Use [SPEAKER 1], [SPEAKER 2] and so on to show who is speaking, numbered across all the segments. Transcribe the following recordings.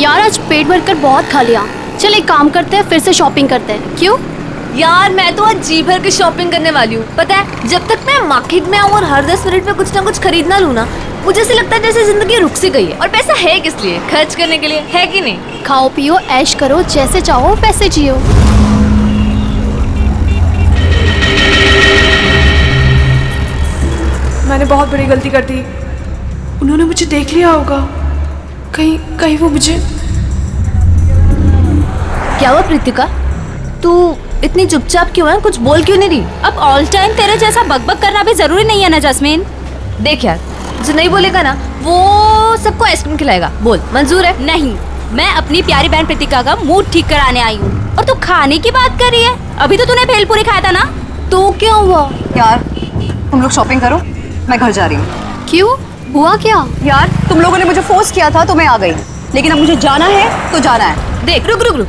[SPEAKER 1] यार आज पेट भर कर बहुत खा लिया, चल एक काम करते हैं, फिर से शॉपिंग करते हैं। क्यों?
[SPEAKER 2] यार मैं तो आज जी भर के शॉपिंग करने वाली हूँ। पता है, जब तक मैं मार्केट में आऊँ और हर 10 मिनट में कुछ ना कुछ खरीदना लूँ ना, मुझे ऐसे लगता है जैसे जिंदगी रुक सी गई है। और पैसा है किस लिए? खर्च करने के लिए, है कि नहीं?
[SPEAKER 1] खाओ पियो ऐश करो, जैसे चाहो वैसे जियो।
[SPEAKER 3] मैंने बहुत बड़ी गलती कर दी। उन्होंने मुझे देख लिया होगा। कहीं वो मुझे।
[SPEAKER 2] क्या हुआ प्रीतिका, तू इतनी चुपचाप क्यों है? कुछ बोल क्यों नहीं रही?
[SPEAKER 4] अब ऑल टाइम तेरे जैसा बकबक करना भी जरूरी नहीं है ना जस्मीन।
[SPEAKER 2] देख यार, जो नहीं बोलेगा ना वो सबको आइसक्रीम खिलाएगा। बोल, मंजूर है?
[SPEAKER 4] नहीं, मैं अपनी प्यारी बहन प्रीतिका का मूड ठीक कराने आई हूँ और तू खाने की बात कर रही है। अभी तो तूने भेलपूरी खाया था ना।
[SPEAKER 2] तो क्या हुआ?
[SPEAKER 5] यार तुम लोग शॉपिंग करो, मैं घर जा रही हूँ।
[SPEAKER 1] क्यों, हुआ क्या?
[SPEAKER 5] यार तुम लोगों ने मुझे फोर्स किया था तो मैं आ गई, लेकिन अब मुझे जाना है तो जाना है।
[SPEAKER 2] देख, रुक रुक रुक,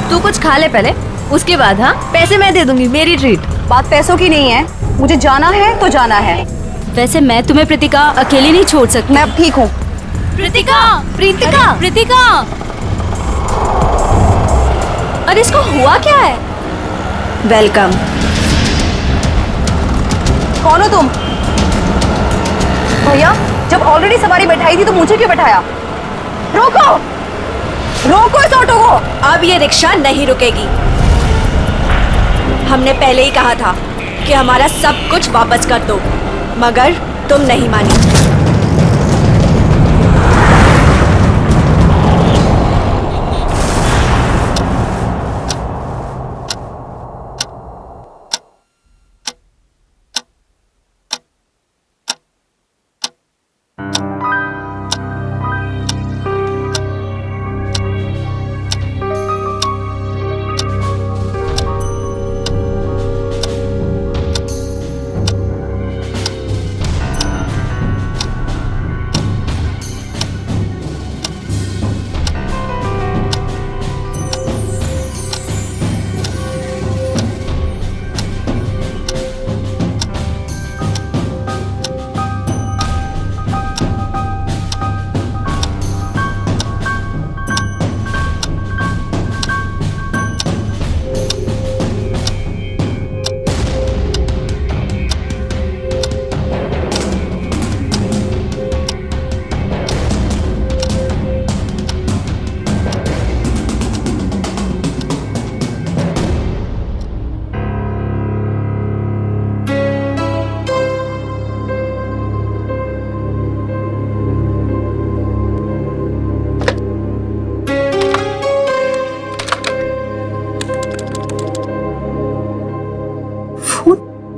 [SPEAKER 2] तू कुछ खा ले पहले, उसके बाद हाँ पैसे मैं दे दूंगी, मेरी ट्रीट।
[SPEAKER 5] बात पैसों की नहीं है, मुझे जाना है तो जाना है।
[SPEAKER 4] वैसे मैं तुम्हें प्रीतिका अकेली नहीं छोड़ सकती।
[SPEAKER 5] मैं अब ठीक हूँ।
[SPEAKER 4] प्रीतिका,
[SPEAKER 2] प्रीतिका,
[SPEAKER 4] प्रीतिका,
[SPEAKER 2] अरे इसको हुआ क्या है?
[SPEAKER 4] वेलकम।
[SPEAKER 5] कौन हो तुम? भैया, जब ऑलरेडी सवारी बैठाई थी तो मुझे क्यों बैठाया? रोको, रोको इस ऑटो को।
[SPEAKER 4] अब ये रिक्शा नहीं रुकेगी। हमने पहले ही कहा था कि हमारा सब कुछ वापस कर दो, मगर तुम नहीं मानी।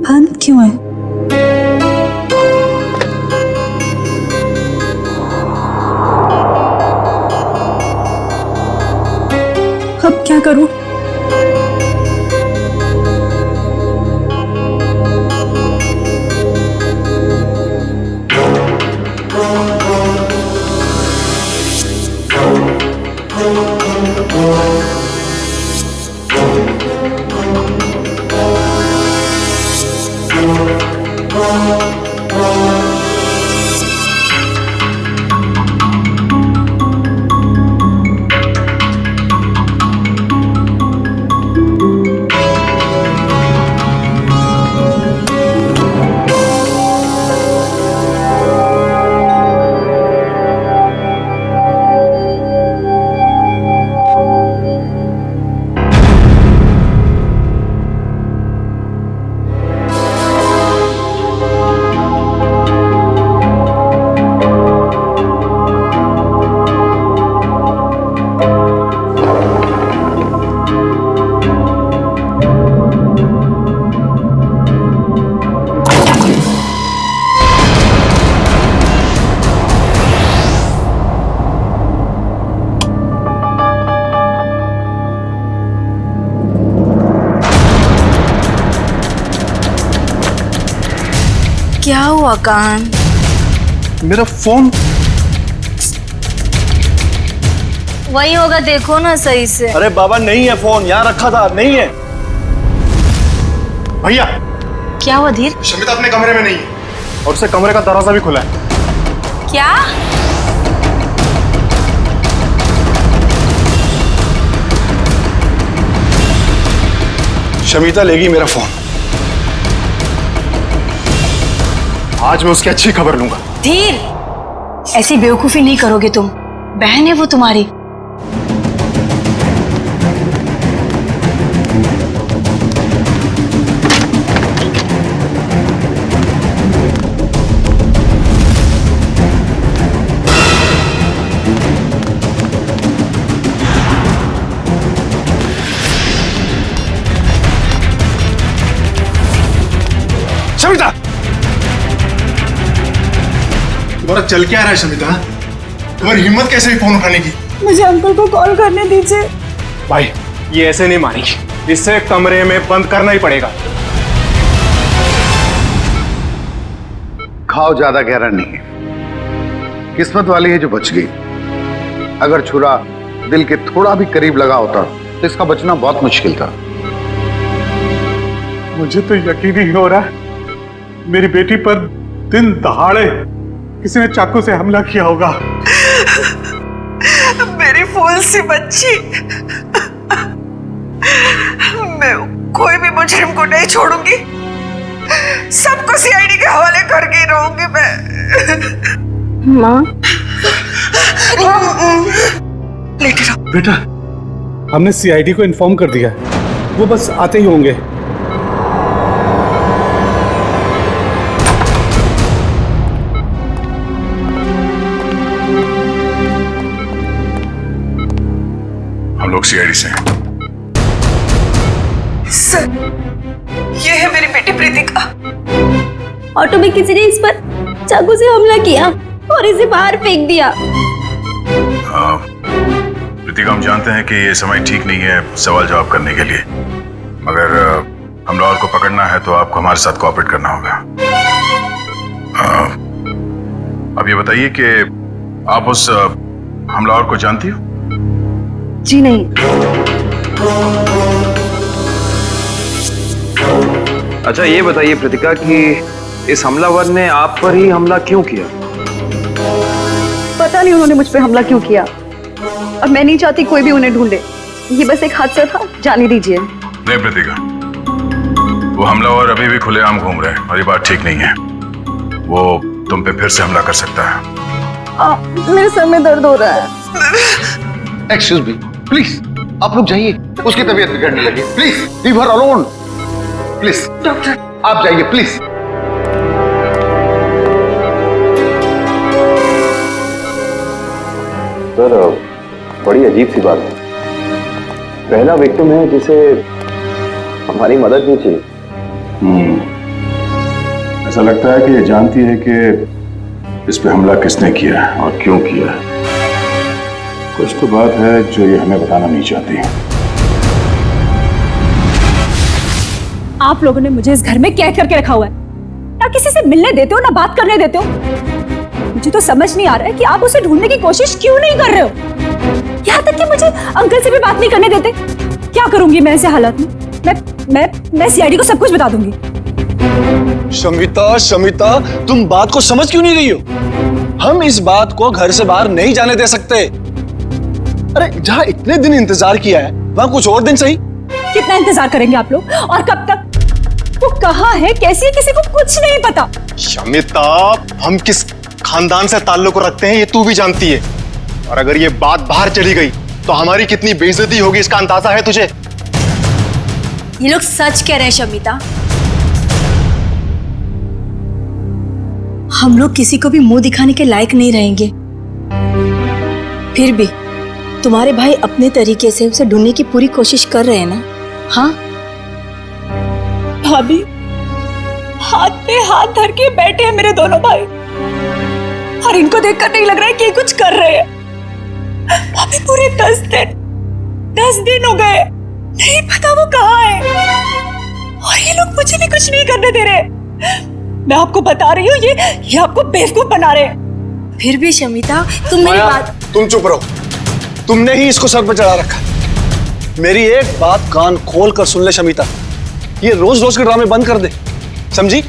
[SPEAKER 5] बंद क्यों है? अब क्या करूं?
[SPEAKER 4] क्या हुआ कान?
[SPEAKER 6] मेरा फोन
[SPEAKER 2] वही होगा, देखो ना सही से।
[SPEAKER 6] अरे बाबा नहीं है फोन, यहाँ रखा था, नहीं है। भैया
[SPEAKER 2] क्या हुआ धीर?
[SPEAKER 6] शमिता अपने कमरे में नहीं है और उसे कमरे का दरवाजा भी खुला है।
[SPEAKER 4] क्या?
[SPEAKER 6] शमिता लेगी मेरा फोन। आज मैं उसकी अच्छी खबर लूंगा।
[SPEAKER 7] धीर, ऐसी बेवकूफी नहीं करोगे तुम। बहन है वो तुम्हारी।
[SPEAKER 6] शमिता, तुम्हारा चल क्या रहा है शमिता? तुम्हारी हिम्मत कैसे हुई फोन उठाने की?
[SPEAKER 3] मुझे अंकल को कॉल करने दीजिए।
[SPEAKER 6] भाई ये ऐसे नहीं मानेगी, इसे कमरे में बंद करना ही पड़ेगा।
[SPEAKER 8] घाव ज्यादा गहरा नहीं है, किस्मत वाली है जो बच गई। अगर छुरा दिल के थोड़ा भी करीब लगा होता तो इसका बचना बहुत मुश्किल था।
[SPEAKER 9] मुझे तो यकीन ही हो रहा है मेरी बेटी पर दिन दहाड़े किसी ने चाकू से हमला किया होगा।
[SPEAKER 3] मेरी फूल सी बच्ची, मैं कोई भी मुजरिम को नहीं छोड़ूंगी। सबको सीआईडी के हवाले करके ही रहूंगी मैं।
[SPEAKER 7] माँ,
[SPEAKER 3] लेटे रहो।
[SPEAKER 9] बेटा, हमने सीआईडी को इन्फॉर्म कर दिया है, वो बस आते ही होंगे।
[SPEAKER 6] हम लोग सीआईडी से हैं।
[SPEAKER 3] सर, ये है मेरी बेटी प्रीतिका।
[SPEAKER 4] ऑटो में किसी ने इस पर चाकू से हमला किया और इसे बाहर फेंक दिया।
[SPEAKER 10] प्रीतिका, हम जानते हैं कि ये समय ठीक नहीं है सवाल जवाब करने के लिए, मगर हमलावर को पकड़ना है तो आपको हमारे साथ कोऑपरेट करना होगा। अब ये बताइए कि आप उस हमलावर को जानती हो?
[SPEAKER 5] जी नहीं।
[SPEAKER 11] अच्छा ये बताइए प्रीतिका कि इस हमलावर ने आप पर ही हमला क्यों किया?
[SPEAKER 5] पता नहीं उन्होंने मुझ पे हमला क्यों किया, और मैं नहीं चाहती कोई भी उन्हें ढूंढे। ये बस एक हादसा था, जाने दीजिए।
[SPEAKER 10] नहीं प्रीतिका, वो हमलावर अभी भी खुलेआम घूम रहे हैं और ये बात ठीक नहीं है। वो तुम पे फिर से हमला कर सकता है।
[SPEAKER 5] मेरे सर में दर्द हो रहा है।
[SPEAKER 8] एक्सक्यूज मी, प्लीज आप लोग जाइए, उसकी तबीयत बिगड़ने लगी। Please leave her alone. Please
[SPEAKER 3] doctor,
[SPEAKER 8] आप जाइए प्लीज।
[SPEAKER 11] सर, बड़ी अजीब सी बात है। पहला विक्टिम है जिसे हमारी मदद नहीं चाहिए।
[SPEAKER 10] ऐसा लगता है कि ये जानती है कि इस पे हमला किसने किया है और क्यों किया है। कुछ तो बात है जो ये हमें बताना नहीं चाहती।
[SPEAKER 4] आप लोगों ने मुझे इस घर में कैद करके रखा हुआ है, ना किसी से मिलने देते हो ना बात करने देते हो। मुझे तो समझ नहीं आ रहा है कि आप उसे ढूंढने की कोशिश क्यों नहीं कर रहे हो। यहाँ तक कि मुझे अंकल से भी बात नहीं करने देते। क्या करूंगी मैं ऐसे हालात में? मैं सीआईडी को सब कुछ बता दूंगी।
[SPEAKER 6] शमिता, शमिता, तुम बात को समझ क्यों नहीं रही हो? हम इस बात को घर से बाहर नहीं जाने दे सकते। अरे जहाँ इतने दिन इंतजार किया है वहाँ कुछ और दिन सही।
[SPEAKER 4] कितना इंतजार करेंगे आप लोग, और कब तक? वो कहाँ है, कैसी है, किसी को कुछ नहीं पता।
[SPEAKER 6] शमिता, हम किस खानदान से ताल्लुक रखते हैं ये तू भी जानती है, और अगर ये बात बाहर चली गई तो हमारी कितनी बेइज्जती होगी इसका अंदाजा है तुझे?
[SPEAKER 7] ये लोग सच कह रहे हैं शमिता। हम लोग किसी को भी मुंह दिखाने के लायक नहीं रहेंगे। फिर भी तुम्हारे भाई अपने तरीके से उसे ढूंढने की पूरी कोशिश कर रहे हैं ना? हाँ
[SPEAKER 4] भाभी, हाथ पे हाथ धर के बैठे हैं मेरे दोनों भाई, और इनको देखकर नहीं लग रहा है कि ये कुछ कर रहे हैं। भाभी, पूरे 10 दिन हो गए, नहीं पता वो कहाँ है, और ये लोग मुझे भी कुछ नहीं करने दे रहे। मैं आपको बता रही हूँ, ये आपको बेवकूफ बना रहे हैं।
[SPEAKER 7] फिर भी शमिता, तुम मेरी बात।
[SPEAKER 6] तुम चुप रहो, तुमने ही इसको सर पर चढ़ा रखा। मेरी एक बात कान खोल कर सुन ले शमिता, ये रोज रोज के ड्रामे बंद कर दे, समझी?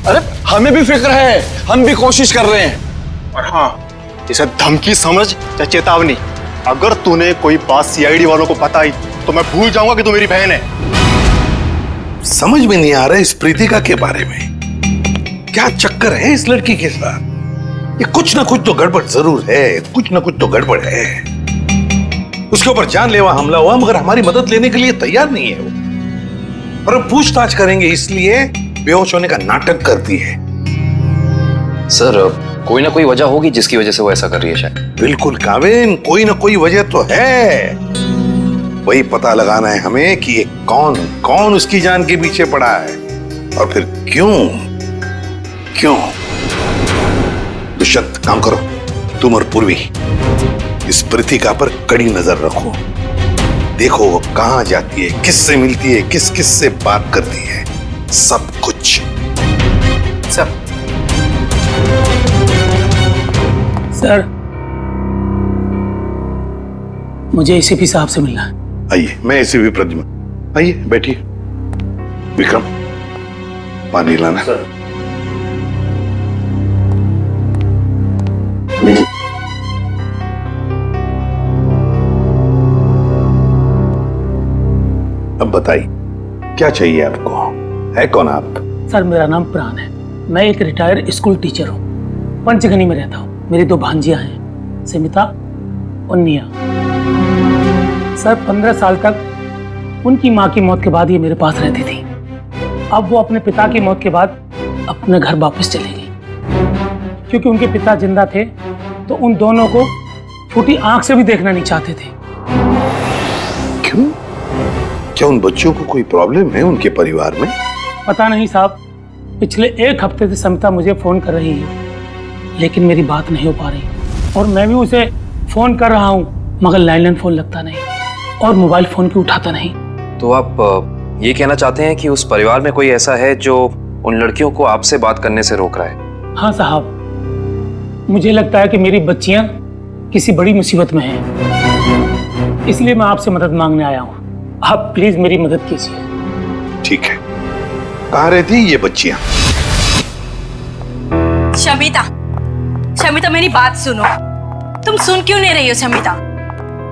[SPEAKER 6] अरे हमें भी फिक्र है, हम भी कोशिश कर रहे हैं। और हाँ, इसे धमकी समझ या चेतावनी, अगर तूने कोई बात सीआईडी वालों को बताई
[SPEAKER 12] तो मैं भूल जाऊंगा कि तू मेरी बहन है।
[SPEAKER 13] समझ में नहीं आ रहा इस प्रीतिका के बारे में, क्या चक्कर है इस लड़की के साथ? ये कुछ ना कुछ तो गड़बड़ जरूर है, कुछ ना कुछ तो गड़बड़ है। उसके ऊपर जानलेवा हमला हुआ मगर हमारी मदद लेने के लिए तैयार नहीं है वो, और हम पूछताछ करेंगे इसलिए बेहोश होने का नाटक करती है।
[SPEAKER 11] सर कोई ना कोई वजह होगी जिसकी वजह से वो ऐसा कर रही है शायद।
[SPEAKER 13] बिल्कुल काविन, कोई ना कोई वजह तो है, वही पता लगाना है हमें कि ये कौन उसकी जान के पीछे पड़ा है और फिर क्यों। दुष्यंत काम करो, तुम और पूर्वी इस प्रीतिका पर कड़ी नजर रखो, देखो वो कहां जाती है, किससे मिलती है, किस से बात करती है, सब कुछ।
[SPEAKER 14] सर मुझे एसीपी साहब से मिलना है।
[SPEAKER 13] आइए, मैं एसीपी प्रद्युम्न, आइए बैठिए। विक्रम पानी लाना। सर अब बताइए क्या चाहिए आपको, है कौन आप?
[SPEAKER 14] सर मेरा नाम प्राण है, मैं एक रिटायर्ड स्कूल टीचर हूँ, पंचगनी में रहता हूँ। मेरी 2 भांजियां हैं, समिता और निया। सर 15 साल तक उनकी माँ की मौत के बाद ये मेरे पास रहती थी। अब वो अपने पिता की मौत के बाद अपने घर वापस चले गई, क्योंकि उनके पिता जिंदा थे तो उन दोनों को फूटी आंख से भी देखना नहीं चाहते थे।
[SPEAKER 13] क्यों? क्या उन बच्चों को कोई प्रॉब्लम है उनके परिवार में?
[SPEAKER 14] पता नहीं साहब, पिछले 1 हफ्ते से समिता मुझे फोन कर रही है लेकिन मेरी बात नहीं हो पा रही, और मैं भी उसे फोन कर रहा हूँ मगर लैंडलाइन फोन लगता नहीं और मोबाइल फोन भी उठाता नहीं।
[SPEAKER 11] तो आप ये कहना चाहते हैं कि उस परिवार में कोई ऐसा है जो उन लड़कियों को आपसे बात करने से रोक रहा है?
[SPEAKER 14] हाँ साहब, मुझे लगता है कि मेरी बच्चियां किसी बड़ी मुसीबत में हैं, इसलिए मैं आपसे मदद मांगने आया हूँ। आप प्लीज मेरी मदद कीजिए।
[SPEAKER 13] ठीक है, कहाँ रहती ये बच्चियां?
[SPEAKER 7] शमिता मेरी बात सुनो। तुम सुन क्यों नहीं रही हो शमिता?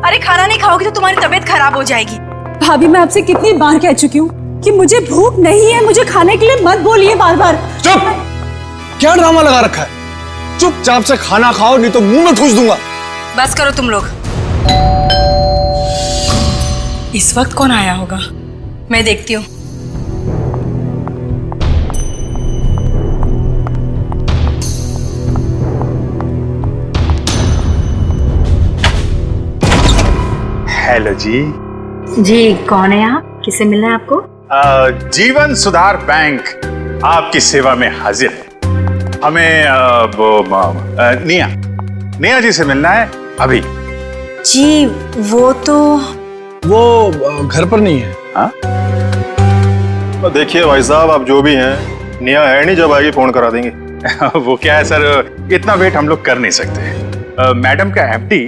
[SPEAKER 7] अरे खाना नहीं खाओगी तो तुम्हारी तबीयत खराब हो जाएगी।
[SPEAKER 4] भाभी मैं आपसे कितनी बार कह चुकी हूँ कि मुझे भूख नहीं है, मुझे खाने के लिए मत बोलिए बार बार।
[SPEAKER 6] चुप! क्या ड्रामा लगा रखा है? चुपचाप से खाना खाओ नहीं तो मुंह में ठूस दूंगा।
[SPEAKER 7] बस करो तुम लोग। इस वक्त कौन आया होगा, मैं देखती हूँ।
[SPEAKER 9] हेलो जी।
[SPEAKER 7] जी कौन है आप? किससे मिलना है आपको?
[SPEAKER 9] जीवन सुधार बैंक आपकी सेवा में हाजिर है। हमें निया जी से मिलना है अभी।
[SPEAKER 7] जी वो
[SPEAKER 6] घर पर नहीं है।
[SPEAKER 12] हाँ? तो देखिए भाई साहब, आप जो भी हैं, निया है नहीं, जब आएगी फोन करा देंगे।
[SPEAKER 9] वो क्या है सर, इतना वेट हम लोग कर नहीं सकते। मैडम का एफडी,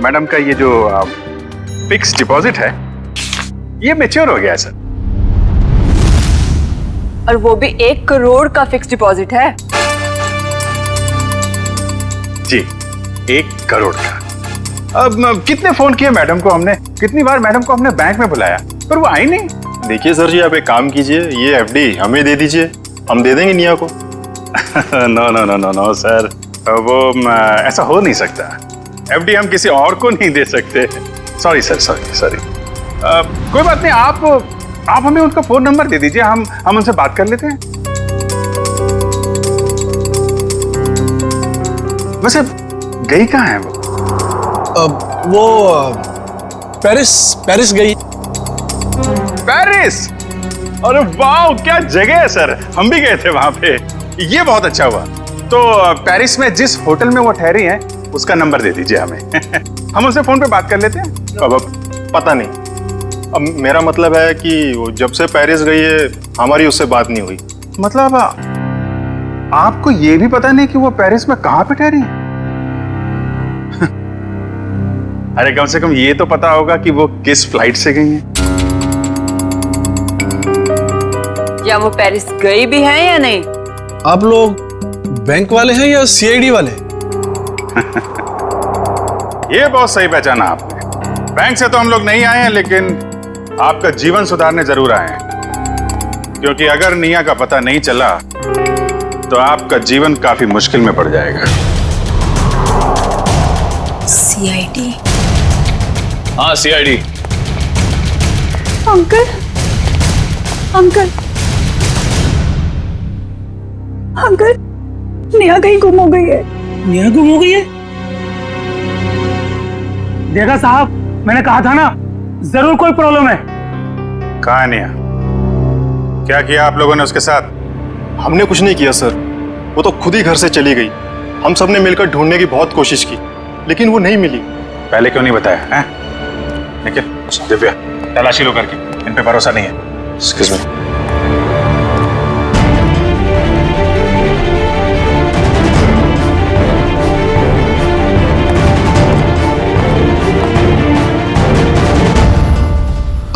[SPEAKER 9] मैडम का ये जो फिक्स डिपॉजिट है ये मैच्योर हो गया है सर।
[SPEAKER 5] और वो भी 1 करोड़ का फिक्स डिपॉजिट है।
[SPEAKER 9] जी 1 करोड़ का। अब कितने फोन किए मैडम को हमने, कितनी बार मैडम को हमने बैंक में बुलाया पर वो आई नहीं।
[SPEAKER 12] देखिए सर जी, आप एक काम कीजिए, ये एफडी हमें दे दीजिए, हम दे देंगे निया को।
[SPEAKER 9] No no no no no sir, वो ऐसा हो नहीं सकता। एफडी हम किसी और को नहीं दे सकते। Sorry sir, sorry. कोई बात नहीं, आप हमें उनका फोन नंबर दे दीजिए, हम उनसे बात कर लेते हैं। वैसे गई कहाँ है
[SPEAKER 6] वो पेरिस गई।
[SPEAKER 9] पेरिस? अरे वाह, क्या जगह है सर, हम भी गए थे वहां पे। ये बहुत अच्छा हुआ। तो पेरिस में जिस होटल में वो ठहरी हैं उसका नंबर दे दीजिए हमें। हम उनसे फोन पे बात कर लेते हैं।
[SPEAKER 12] अब पता नहीं, अब मेरा मतलब है कि वो जब से पेरिस गई है हमारी उससे बात नहीं हुई।
[SPEAKER 9] मतलब आपको ये भी पता नहीं कि वो पेरिस में कहां पे ठहरी? अरे कम से कम ये तो पता होगा कि वो किस फ्लाइट से गई हैं।
[SPEAKER 5] या वो पेरिस गई भी है या नहीं?
[SPEAKER 6] आप लोग बैंक वाले हैं या सीआईडी वाले?
[SPEAKER 9] ये बहुत सही पहचाना आपने। बैंक से तो हम लोग नहीं आए हैं, लेकिन आपका जीवन सुधारने जरूर आए हैं। क्योंकि अगर निया का पता नहीं चला तो आपका जीवन काफी मुश्किल में पड़ जाएगा।
[SPEAKER 7] सीआईडी?
[SPEAKER 11] हाँ, सीआईडी।
[SPEAKER 4] अंकल, अंकल, अंकल, निया कहीं गुम हो गई है।
[SPEAKER 14] निया गुम हो गई है? देखा साहब, मैंने कहा था ना, जरूर कोई प्रॉब्लम है।
[SPEAKER 9] कहाँ है निया? क्या किया आप लोगों ने उसके साथ?
[SPEAKER 12] हमने कुछ नहीं किया सर, वो तो खुद ही घर से चली गई। हम सब ने मिलकर ढूंढने की बहुत कोशिश की, लेकिन वो नहीं मिली।
[SPEAKER 9] पहले क्यों नहीं बताया? हैं? निखिल, दिव्या, तलाशी लो करके, इन पे भरोसा नहीं है।
[SPEAKER 11] Excuse me.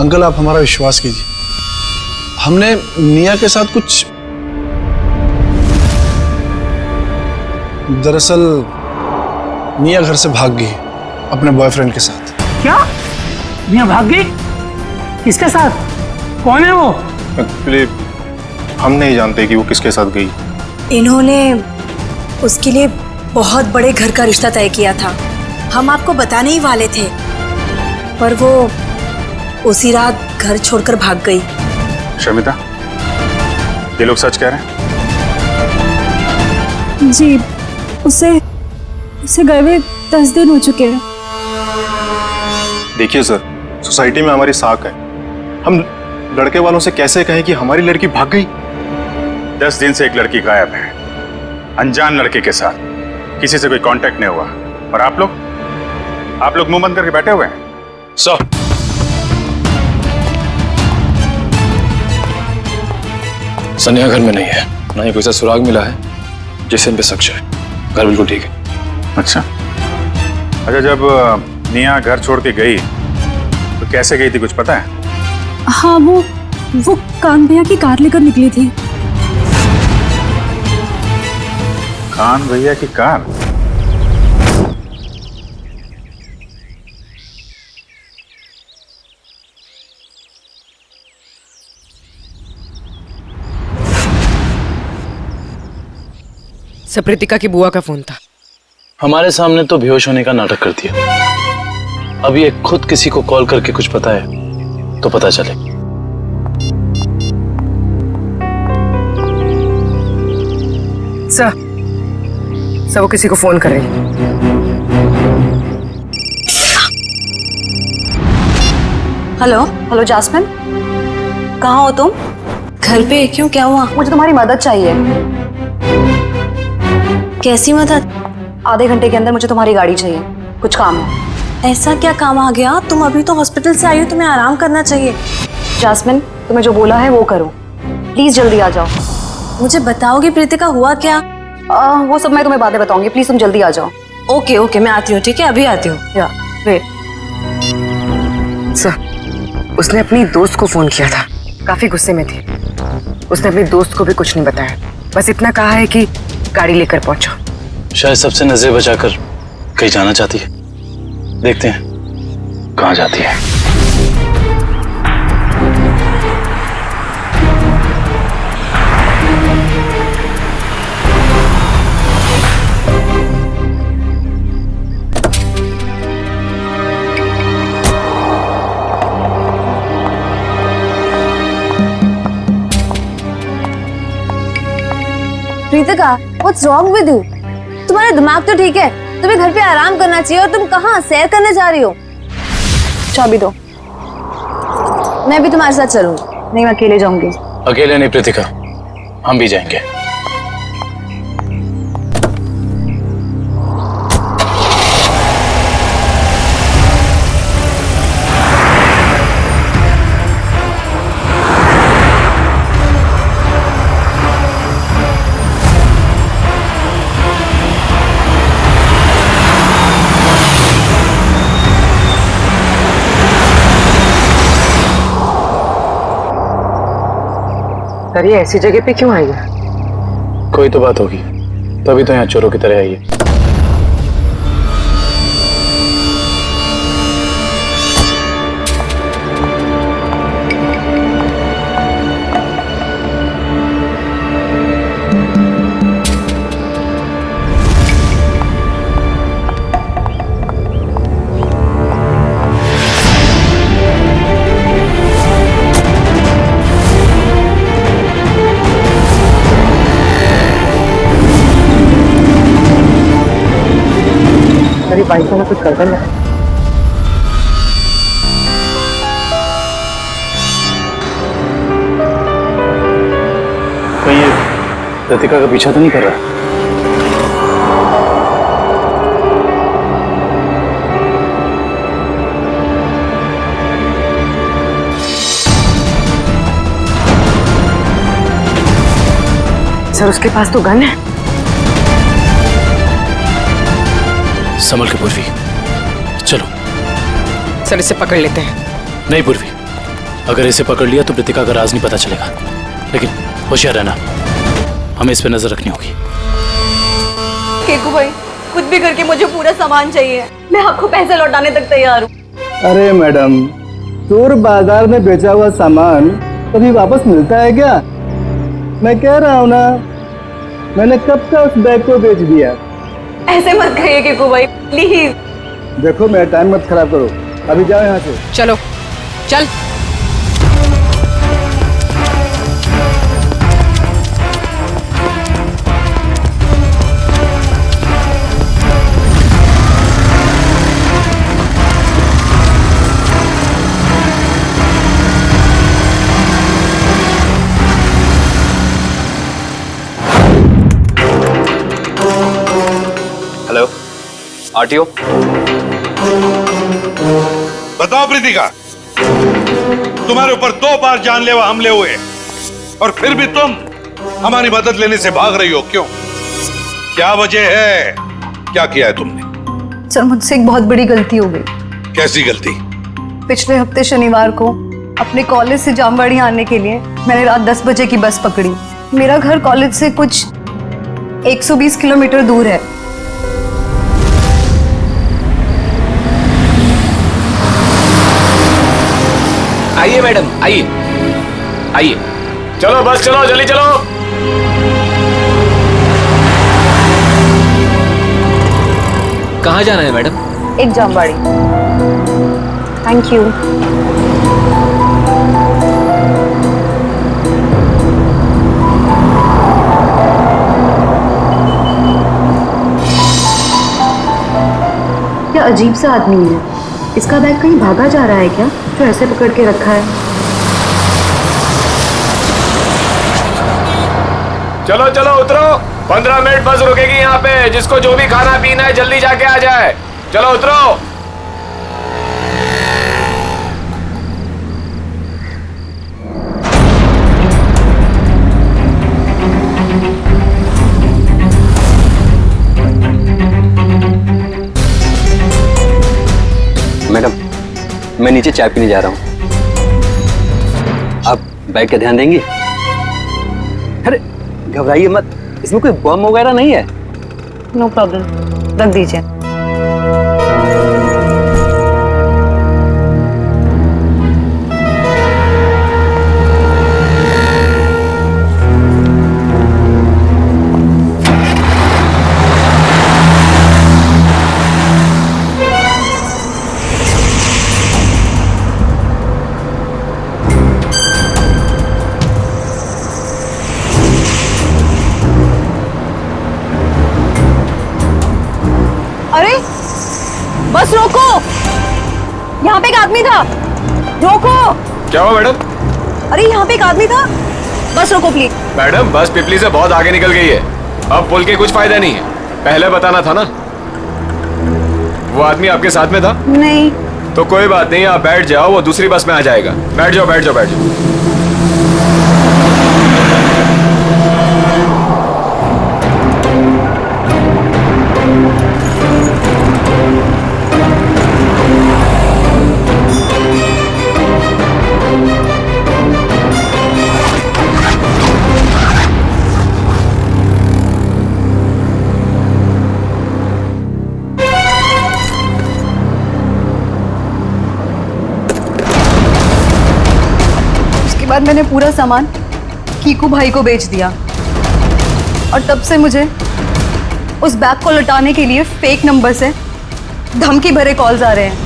[SPEAKER 6] अंकल, आप हमारा विश्वास कीजिए, हमने निया के साथ कुछ, दरअसल निया घर से भाग गई अपने बॉयफ्रेंड के साथ।
[SPEAKER 14] क्या? निया भाग गई? किसके साथ? कौन है वो?
[SPEAKER 12] एक्चुअली हम नहीं जानते कि वो किसके साथ गई।
[SPEAKER 7] इन्होंने उसके लिए बहुत बड़े घर का रिश्ता तय किया था। हम आपको बताने ही वाले थे, पर वो उसी रात घर छोड़कर भाग गई।
[SPEAKER 9] शर्मिता, ये लोग सच कह रहे हैं?
[SPEAKER 4] जी, उसे गए हुए 10 दिन हो चुके हैं।
[SPEAKER 12] देखिए सर, सोसाइटी में हमारी साख है, हम लड़के वालों से कैसे कहें कि हमारी लड़की भाग गई?
[SPEAKER 9] 10 दिन से एक लड़की गायब है, अनजान लड़के के साथ, किसी से कोई कांटेक्ट नहीं हुआ, और आप लोग मुंह बंद करके बैठे हुए हैं।
[SPEAKER 11] सर, सनिया घर में नहीं है, ना ही कोई सा सुराग मिला है जिससे इन पे शक है। घर बिल्कुल ठीक है।
[SPEAKER 9] अच्छा, जब निया घर छोड़ के गई तो कैसे गई थी, कुछ पता है?
[SPEAKER 4] हाँ, वो कान भैया की कार लेकर निकली थी।
[SPEAKER 9] कान भैया की कार?
[SPEAKER 3] सप्रीतिका की बुआ का फोन था।
[SPEAKER 11] हमारे सामने तो बेहोश होने का नाटक कर दिया। अब ये खुद किसी को कॉल करके कुछ पता है तो पता चले।
[SPEAKER 3] सर, वो किसी को फोन कर रही है।
[SPEAKER 5] हेलो जास्मिन, कहाँ हो तुम?
[SPEAKER 7] घर पे? क्यों, क्या हुआ?
[SPEAKER 5] मुझे तुम्हारी मदद चाहिए।
[SPEAKER 7] कैसी मदद?
[SPEAKER 5] आधे घंटे के अंदर मुझे तुम्हारी गाड़ी चाहिए, कुछ काम है।
[SPEAKER 7] ऐसा क्या काम आ गया? तुम अभी तो हॉस्पिटल से आई हो, तुम्हें आराम करना चाहिए।
[SPEAKER 5] जास्मिन, तुम्हें जो बोला है वो करो, प्लीज जल्दी आ जाओ।
[SPEAKER 7] मुझे बताओगी प्रीतिका हुआ क्या?
[SPEAKER 5] वो सब मैं तुम्हें बातें बताऊंगी, प्लीज तुम जल्दी आ जाओ।
[SPEAKER 7] ओके, मैं आती हूँ, ठीक है, अभी आती हूँ।
[SPEAKER 5] वेट।
[SPEAKER 3] सर, उसने अपनी दोस्त को फोन किया था, काफी गुस्से में थी। उसने अपनी दोस्त को भी कुछ नहीं बताया, बस इतना कहा है कि गाड़ी लेकर पहुंचो।
[SPEAKER 11] शायद सबसे नजरें बचाकर कहीं जाना चाहती है। देखते हैं कहाँ जाती है।
[SPEAKER 2] Pritika, what's wrong with you? तुम्हारा दिमाग तो ठीक है, तुम्हें घर पे आराम करना चाहिए, और तुम कहाँ सैर करने जा रही हो? चाबी दो, मैं भी तुम्हारे साथ चलूंगी।
[SPEAKER 5] नहीं, मैं अकेले जाऊंगी।
[SPEAKER 11] अकेले नहीं प्रीतिका, हम भी जाएंगे।
[SPEAKER 3] सर, ये ऐसी जगह पे क्यों आई है?
[SPEAKER 11] कोई तो बात होगी, तभी तो यहाँ चोरों की तरह आई है।
[SPEAKER 5] भाई को ना कुछ कर देना।
[SPEAKER 6] कहीं ये कृतिका का पीछा तो नहीं कर रहा?
[SPEAKER 5] सर उसके पास तो गन है।
[SPEAKER 15] संभल के पूर्वी, चलो।
[SPEAKER 5] सर इसे पकड़ लेते हैं।
[SPEAKER 15] नहीं पूर्वी, अगर इसे पकड़ लिया तो कृतिका का राज नहीं पता चलेगा, लेकिन होशियार रहना, हमें इस पे नजर रखनी होगी।
[SPEAKER 5] केकू भाई कुछ भी करके मुझे पूरा सामान चाहिए, मैं आपको पैसे लौटाने तक तैयार हूँ।
[SPEAKER 16] अरे मैडम, चोर बाजार में बेचा हुआ सामान कभी वापस मिलता है क्या? मैं कह रहा हूँ ना, मैंने कब का उस बैग को बेच दिया।
[SPEAKER 5] ऐसे मत कहिए केकू भाई, प्लीज।
[SPEAKER 16] देखो मेरा टाइम मत खराब करो, अभी जाओ यहाँ से।
[SPEAKER 5] चलो चल।
[SPEAKER 11] Hello RTO.
[SPEAKER 13] बताओ प्रीतिका, तुम्हारे ऊपर 2 बार जानलेवा हमले हुए और फिर भी तुम हमारी मदद लेने से भाग रही हो, क्यों? क्या वजह है? क्या किया है तुमने?
[SPEAKER 5] सर मुझसे एक बहुत बड़ी गलती हो गई।
[SPEAKER 13] कैसी गलती?
[SPEAKER 5] पिछले हफ्ते शनिवार को अपने कॉलेज से जामवाड़ी आने के लिए मैंने रात 10 बजे की बस पकड़ी। मेरा घर कॉलेज से कुछ 120 किलोमीटर दूर है।
[SPEAKER 11] आइए मैडम, आइए आइए। चलो बस चलो, जल्दी चलो। कहाँ जाना है मैडम?
[SPEAKER 5] एक जामवाड़ी। Thank you. क्या अजीब सा आदमी है, इसका बैग कहीं भागा जा रहा है क्या, जो ऐसे पकड़ के रखा है?
[SPEAKER 11] चलो चलो उतरो, 15 मिनट बस रुकेगी यहाँ पे। जिसको जो भी खाना पीना है जल्दी जाके आ जाए। चलो उतरो।
[SPEAKER 17] मैडम, मैं नीचे चाय पीने जा रहा हूँ, आप बैग का ध्यान देंगी? अरे घबराइए मत, इसमें कोई बम वगैरह नहीं है।
[SPEAKER 5] नो प्रॉब्लम, रख दीजिए। अरे बस रोको, यहाँ पे एक आदमी था, रोको।
[SPEAKER 11] क्या हुआ मैडम?
[SPEAKER 5] अरे यहाँ पे एक आदमी था, बस रोको प्लीज।
[SPEAKER 11] मैडम बस पिपली से बहुत आगे निकल गई है, अब पुल के कुछ फायदा नहीं है। पहले बताना था ना। वो आदमी आपके साथ में था?
[SPEAKER 5] नहीं।
[SPEAKER 11] तो कोई बात नहीं, आप बैठ जाओ, वो दूसरी बस में आ जाएगा। बैठ जाओ बैठ जाओ बैठ जाओ।
[SPEAKER 5] बाद मैंने पूरा सामान कीकू भाई को बेच दिया और तब से मुझे उस बैग को लौटाने के लिए फेक नंबर से धमकी भरे कॉल्स आ रहे हैं।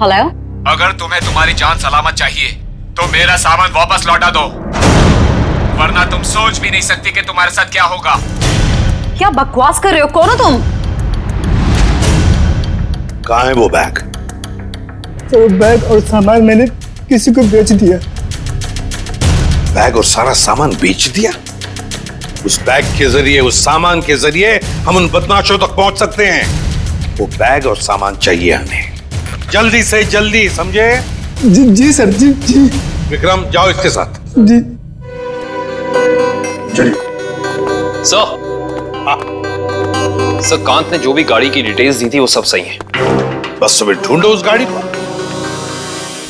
[SPEAKER 5] हेलो,
[SPEAKER 11] अगर तुम्हें तुम्हारी जान सलामत चाहिए
[SPEAKER 18] तो मेरा सामान वापस लौटा दो, वरना तुम सोच भी नहीं सकती कि तुम्हारे साथ क्या होगा।
[SPEAKER 5] क्या बकवास कर रहे हो? कौन हो तुम?
[SPEAKER 13] कहाँ है वो बैग?
[SPEAKER 16] तो बैग और सामान मैंने किसी को बेच दिया।
[SPEAKER 13] बैग और सारा सामान बेच दिया? उस बैग के जरिए, उस सामान के जरिए हम उन बदमाशों तक पहुंच सकते हैं। वो बैग और सामान चाहिए हमें, जल्दी से जल्दी, समझे?
[SPEAKER 16] जी सर, जी।
[SPEAKER 13] विक्रम, जाओ इसके साथ।
[SPEAKER 16] जी।
[SPEAKER 13] चलिए।
[SPEAKER 11] सर, कांत ने जो भी गाड़ी की डिटेल्स दी थी वो सब सही है।
[SPEAKER 13] बस अभी ढूंढो उस गाड़ी को,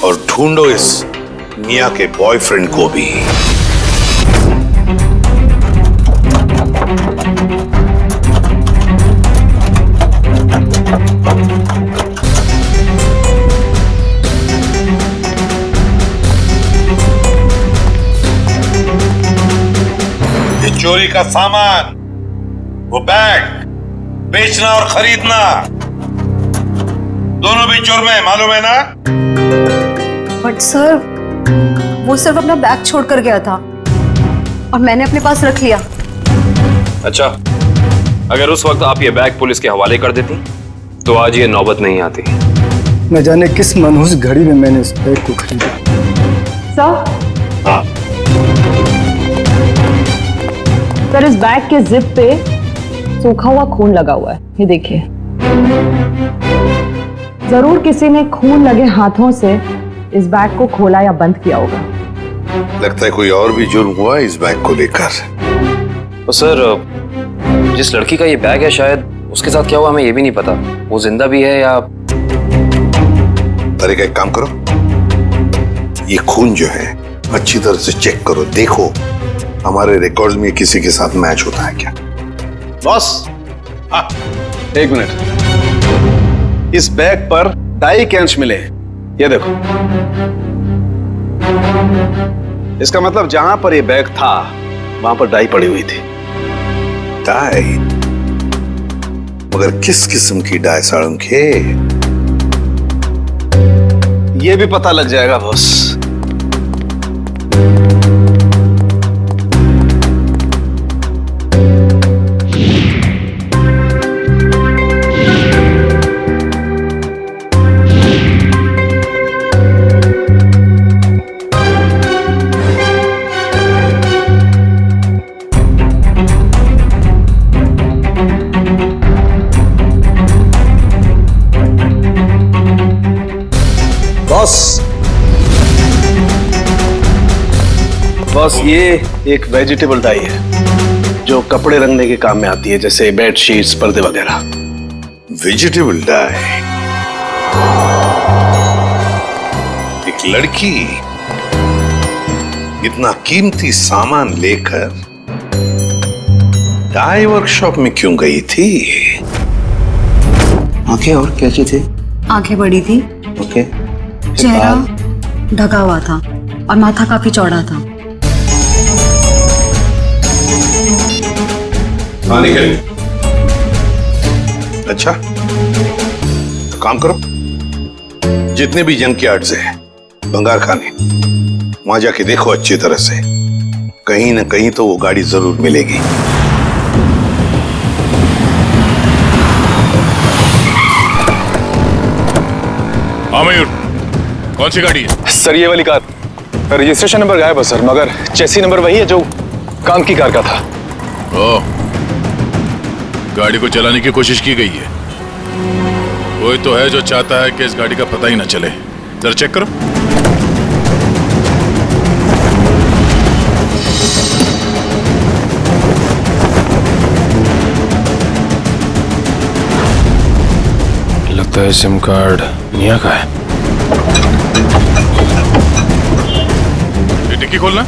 [SPEAKER 13] और ढूंढो इस मिया के बॉयफ्रेंड को भी। ये चोरी का सामान, वो बैग बेचना और खरीदना दोनों भी जुर्म है, मालूम है ना?
[SPEAKER 5] बट सर, वो सिर्फ अपना बैग छोड़ कर गया था और मैंने अपने पास रख लिया।
[SPEAKER 11] अच्छा, अगर उस वक्त आप ये बैग पुलिस के हवाले कर देती तो आज ये नौबत नहीं आती।
[SPEAKER 16] न जाने किस मनहूस घड़ी में मैंने इस बैग को खरीदा।
[SPEAKER 19] सर, इस बैग के जिप पे सूखा हुआ खून लगा हुआ है, ये देखिए। जरूर किसी ने खून लगे हाथों से इस बैग को खोला या बंद किया होगा।
[SPEAKER 13] लगता है कोई और भी जुर्म हुआ इस बैग को लेकर।
[SPEAKER 11] तो सर, जिस लड़की का ये बैग है, शायद उसके साथ क्या हुआ हमें ये भी नहीं पता। वो जिंदा भी है या...
[SPEAKER 13] अरे एक काम करो, ये खून जो है अच्छी तरह से चेक करो, देखो हमारे रिकॉर्ड्स में किसी के साथ मैच होता है क्या।
[SPEAKER 6] बॉस, एक मिनट, इस बैग पर डाई के अंश मिले हैं, ये देखो। इसका मतलब जहां पर ये बैग था वहां पर डाई पड़ी हुई थी।
[SPEAKER 13] डाई? मगर किस किस्म की डाई साळुंखे?
[SPEAKER 6] ये भी पता लग जाएगा बॉस। बॉस, ये एक वेजिटेबल डाई है जो कपड़े रंगने के काम में आती है, जैसे बेड शीट्स, पर्दे वगैरह।
[SPEAKER 13] Vegetable die? एक लड़की इतना कीमती सामान लेकर डाई वर्कशॉप में क्यों गई थी?
[SPEAKER 5] आंखें और कैसी थी? आंखें बड़ी थी।
[SPEAKER 13] ओके।
[SPEAKER 5] चेहरा ढका हुआ था और माथा काफी चौड़ा था।
[SPEAKER 13] अच्छा, तो काम करो, जितने भी जंक यार्ड्स है, भंगार खाने, वहां जाके देखो अच्छी तरह से, कहीं ना कहीं तो वो गाड़ी जरूर मिलेगी।
[SPEAKER 10] हाँ मयूर, कौन सी गाड़ी है?
[SPEAKER 12] सर, ये वाली कार। रजिस्ट्रेशन नंबर गायब है सर, मगर चेसी नंबर वही है जो कांत की कार का था।
[SPEAKER 10] ओह, गाड़ी को चलाने की कोशिश की गई है। कोई तो है जो चाहता है कि इस गाड़ी का पता ही ना चले। जरा चेक करो।
[SPEAKER 15] लगता है सिम कार्ड निया का है।
[SPEAKER 10] ये डिक्की खोलना।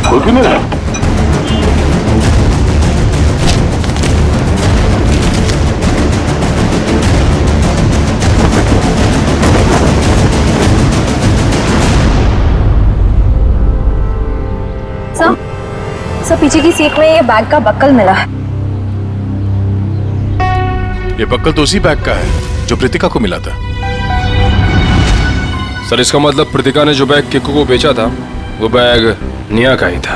[SPEAKER 15] खोल क्यों नहीं रहा?
[SPEAKER 19] सर, पीछे की सीट में ये बैग का बक्कल मिला है।
[SPEAKER 10] ये बक्कल तो उसी बैग का है जो प्रीतिका को मिला था। सर इसका मतलब प्रीतिका ने जो बैग किक्कू को बेचा था वो बैग निया का ही था।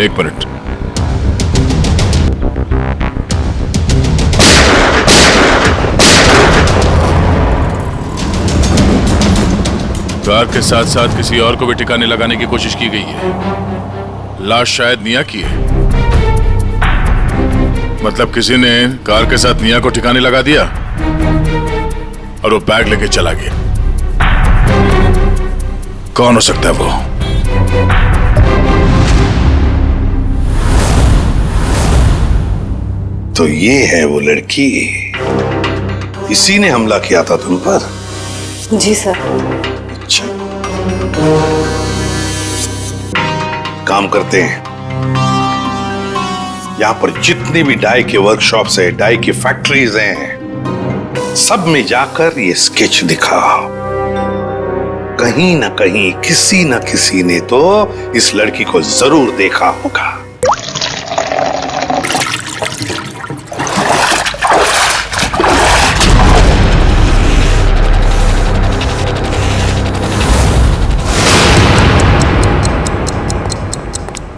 [SPEAKER 10] एक मिनट। कार के साथ साथ किसी और को भी ठिकाने लगाने की कोशिश की गई है। लाश शायद निया की है। मतलब किसी ने कार के साथ निया को ठिकाने लगा दिया और वो बैग लेके चला गया। कौन हो सकता है वो?
[SPEAKER 13] तो ये है वो लड़की, इसी ने हमला किया था तुम पर?
[SPEAKER 7] जी सर।
[SPEAKER 13] अच्छा, काम करते हैं। यहां पर जितनी भी डाई के वर्कशॉप्स है, डाई की फैक्ट्रीज हैं, सब में जाकर ये स्केच दिखाओ। कहीं ना कहीं किसी ना किसी ने तो इस लड़की को जरूर देखा होगा।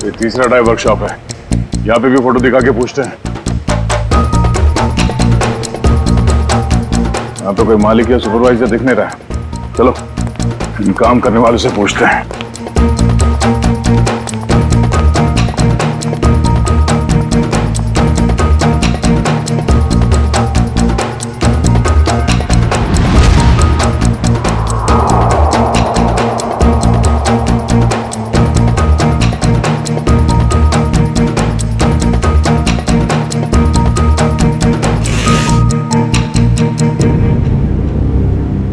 [SPEAKER 9] ये तीसरा डाई वर्कशॉप है, यहाँ पे भी फोटो दिखा के पूछते हैं। यहाँ तो कोई मालिक या सुपरवाइजर दिख नहीं रहा है। चलो इन काम करने वालों से पूछते हैं।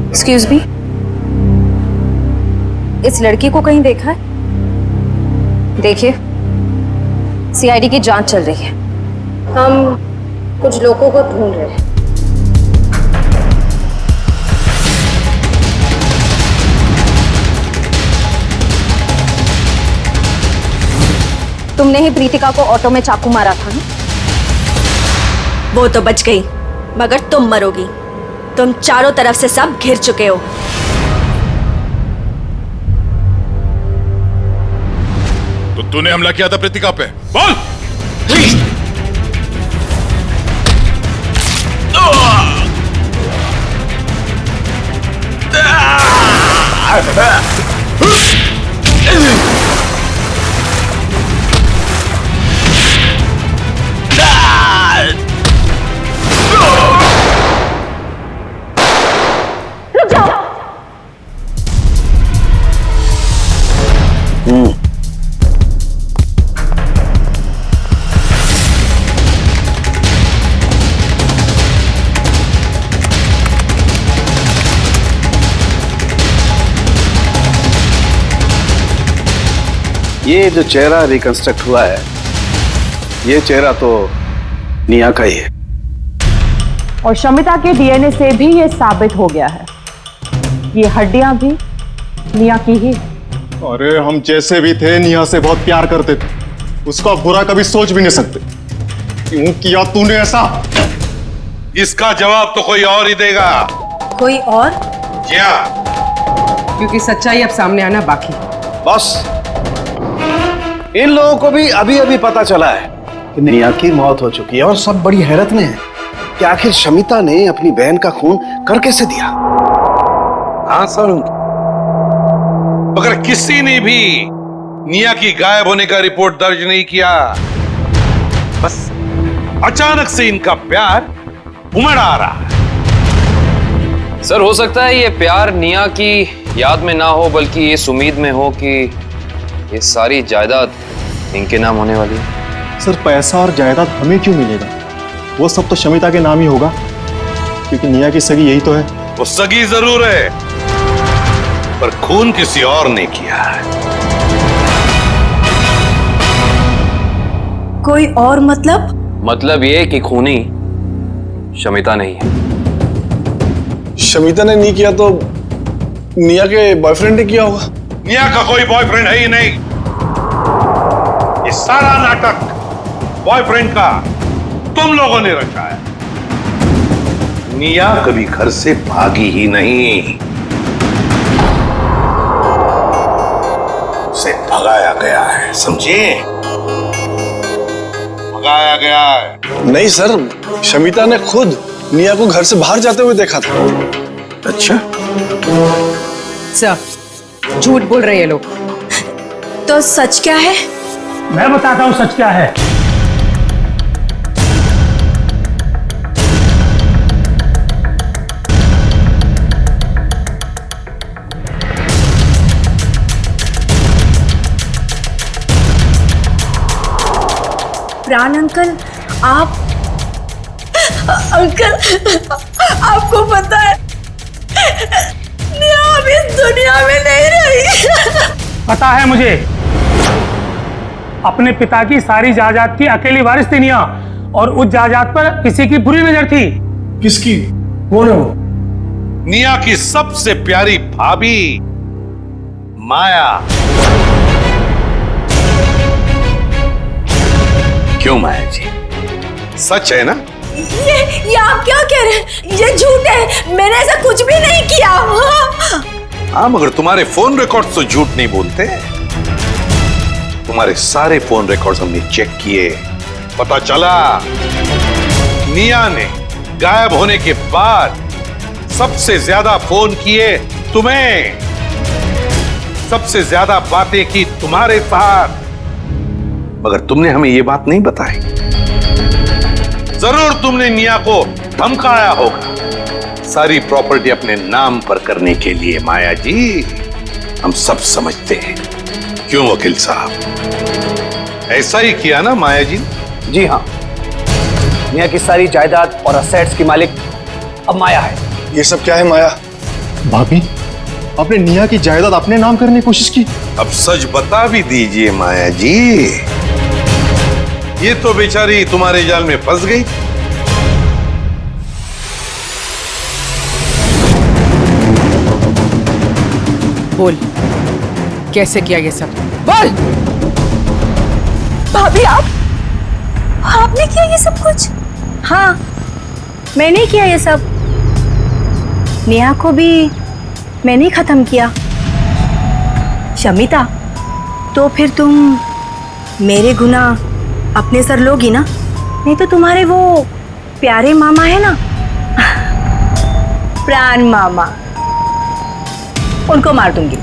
[SPEAKER 7] एक्सक्यूज मी, इस लड़की को कहीं देखा है? देखिए, सीआईडी की जांच चल रही है। हम कुछ लोगों को ढूंढ रहे हैं। तुमने ही प्रीतिका को ऑटो में चाकू मारा था ना?
[SPEAKER 20] वो तो बच गई, मगर तुम मरोगी। तुम चारों तरफ से सब घिर चुके हो।
[SPEAKER 10] तो तूने हमला किया था प्रीतिका पे, बोल।
[SPEAKER 6] ये जो चेहरा रिकंस्ट्रक्ट हुआ है, ये चेहरा तो निया का ही है।
[SPEAKER 19] और शमिता के डीएनए से भी ये साबित हो गया है, ये हड्डियां भी निया की ही।
[SPEAKER 12] अरे हम जैसे भी थे निया से बहुत प्यार करते थे, उसका बुरा कभी सोच भी नहीं सकते। क्यों किया तूने ऐसा?
[SPEAKER 13] इसका जवाब तो कोई और ही देगा।
[SPEAKER 7] कोई और?
[SPEAKER 13] क्या?
[SPEAKER 21] क्योंकि सच्चाई अब सामने आना बाकी।
[SPEAKER 6] बॉस, इन लोगों को भी अभी अभी पता चला है कि निया की मौत हो चुकी है और सब बड़ी हैरत में है कि आखिर शमिता ने अपनी बहन का खून कर कैसे दिया।
[SPEAKER 13] हाँ सर, मगर किसी ने भी निया की गायब होने का रिपोर्ट दर्ज नहीं किया। बस अचानक से इनका प्यार उमड़ आ रहा है।
[SPEAKER 11] सर हो सकता है ये प्यार निया की याद में ना हो, बल्कि इस उम्मीद में हो कि ये सारी जायदाद इनके नाम होने वाली है।
[SPEAKER 12] सर पैसा और जायदाद हमें क्यों मिलेगा? वो सब तो शमिता के नाम ही होगा, क्योंकि निया की सगी यही तो है।
[SPEAKER 13] वो सगी जरूर है, पर खून किसी और ने किया है।
[SPEAKER 7] कोई और मतलब?
[SPEAKER 11] मतलब ये कि खूनी शमिता नहीं है।
[SPEAKER 6] शमिता ने नहीं किया तो निया के बॉयफ्रेंड ने किया होगा।
[SPEAKER 13] निया का कोई बॉयफ्रेंड है ही नहीं। ये सारा नाटक बॉयफ्रेंड का तुम लोगों ने रचा है। निया कभी घर से भागी ही नहीं। भगाया गया है, समझे? भगाया गया है।
[SPEAKER 6] नहीं सर, शमिता ने खुद निया को घर से बाहर जाते हुए देखा था।
[SPEAKER 13] अच्छा?
[SPEAKER 21] सर, झूठ बोल रहे हैं लोग।
[SPEAKER 7] तो सच क्या है?
[SPEAKER 14] मैं बताता हूँ सच क्या है।
[SPEAKER 7] प्राण अंकल, आप अंकल, आपको पता है निया अब इस दुनिया में नहीं रही।
[SPEAKER 14] पता है मुझे, अपने पिता की सारी जायदाद की अकेली वारिस थी निया, और उस जायदाद पर किसी की बुरी नजर थी।
[SPEAKER 6] किसकी?
[SPEAKER 14] कौन है वो?
[SPEAKER 13] निया की सबसे प्यारी भाभी माया। क्यों माया जी, सच है ना?
[SPEAKER 7] ये आप क्या कह रहे हैं? ये झूठ है, मैंने ऐसा कुछ भी नहीं किया।
[SPEAKER 13] हाँ, मगर तुम्हारे फोन रिकॉर्ड्स तो झूठ नहीं बोलते। तुम्हारे सारे फोन रिकॉर्ड्स हमने चेक किए, पता चला निया ने गायब होने के बाद सबसे ज्यादा फोन किए तुम्हें, सबसे ज्यादा बातें की तुम्हारे साथ, मगर तुमने हमें ये बात नहीं बताई। जरूर तुमने निया को धमकाया होगा सारी प्रॉपर्टी अपने नाम पर करने के लिए। माया जी, हम सब समझते हैं। क्यों वकील साहब, ऐसा ही किया ना माया जी?
[SPEAKER 17] जी हाँ, निया की सारी जायदाद और असेट्स की मालिक अब माया है।
[SPEAKER 6] ये सब क्या है माया?
[SPEAKER 12] भाभी, आपने निया की जायदाद अपने नाम करने की कोशिश की।
[SPEAKER 13] अब सच बता भी दीजिए माया जी, ये तो बेचारी तुम्हारे जाल में फंस गई।
[SPEAKER 21] बोल, कैसे किया ये सब? बोल।
[SPEAKER 7] भाभी, आपने किया ये सब कुछ? हाँ, मैंने किया ये सब। नेहा को भी मैंने ही खत्म किया। शमिता, तो फिर तुम मेरे गुनाह अपने सर लोगी ना? नहीं तो तुम्हारे वो प्यारे मामा है ना, प्राण मामा, उनको मार दूंगी।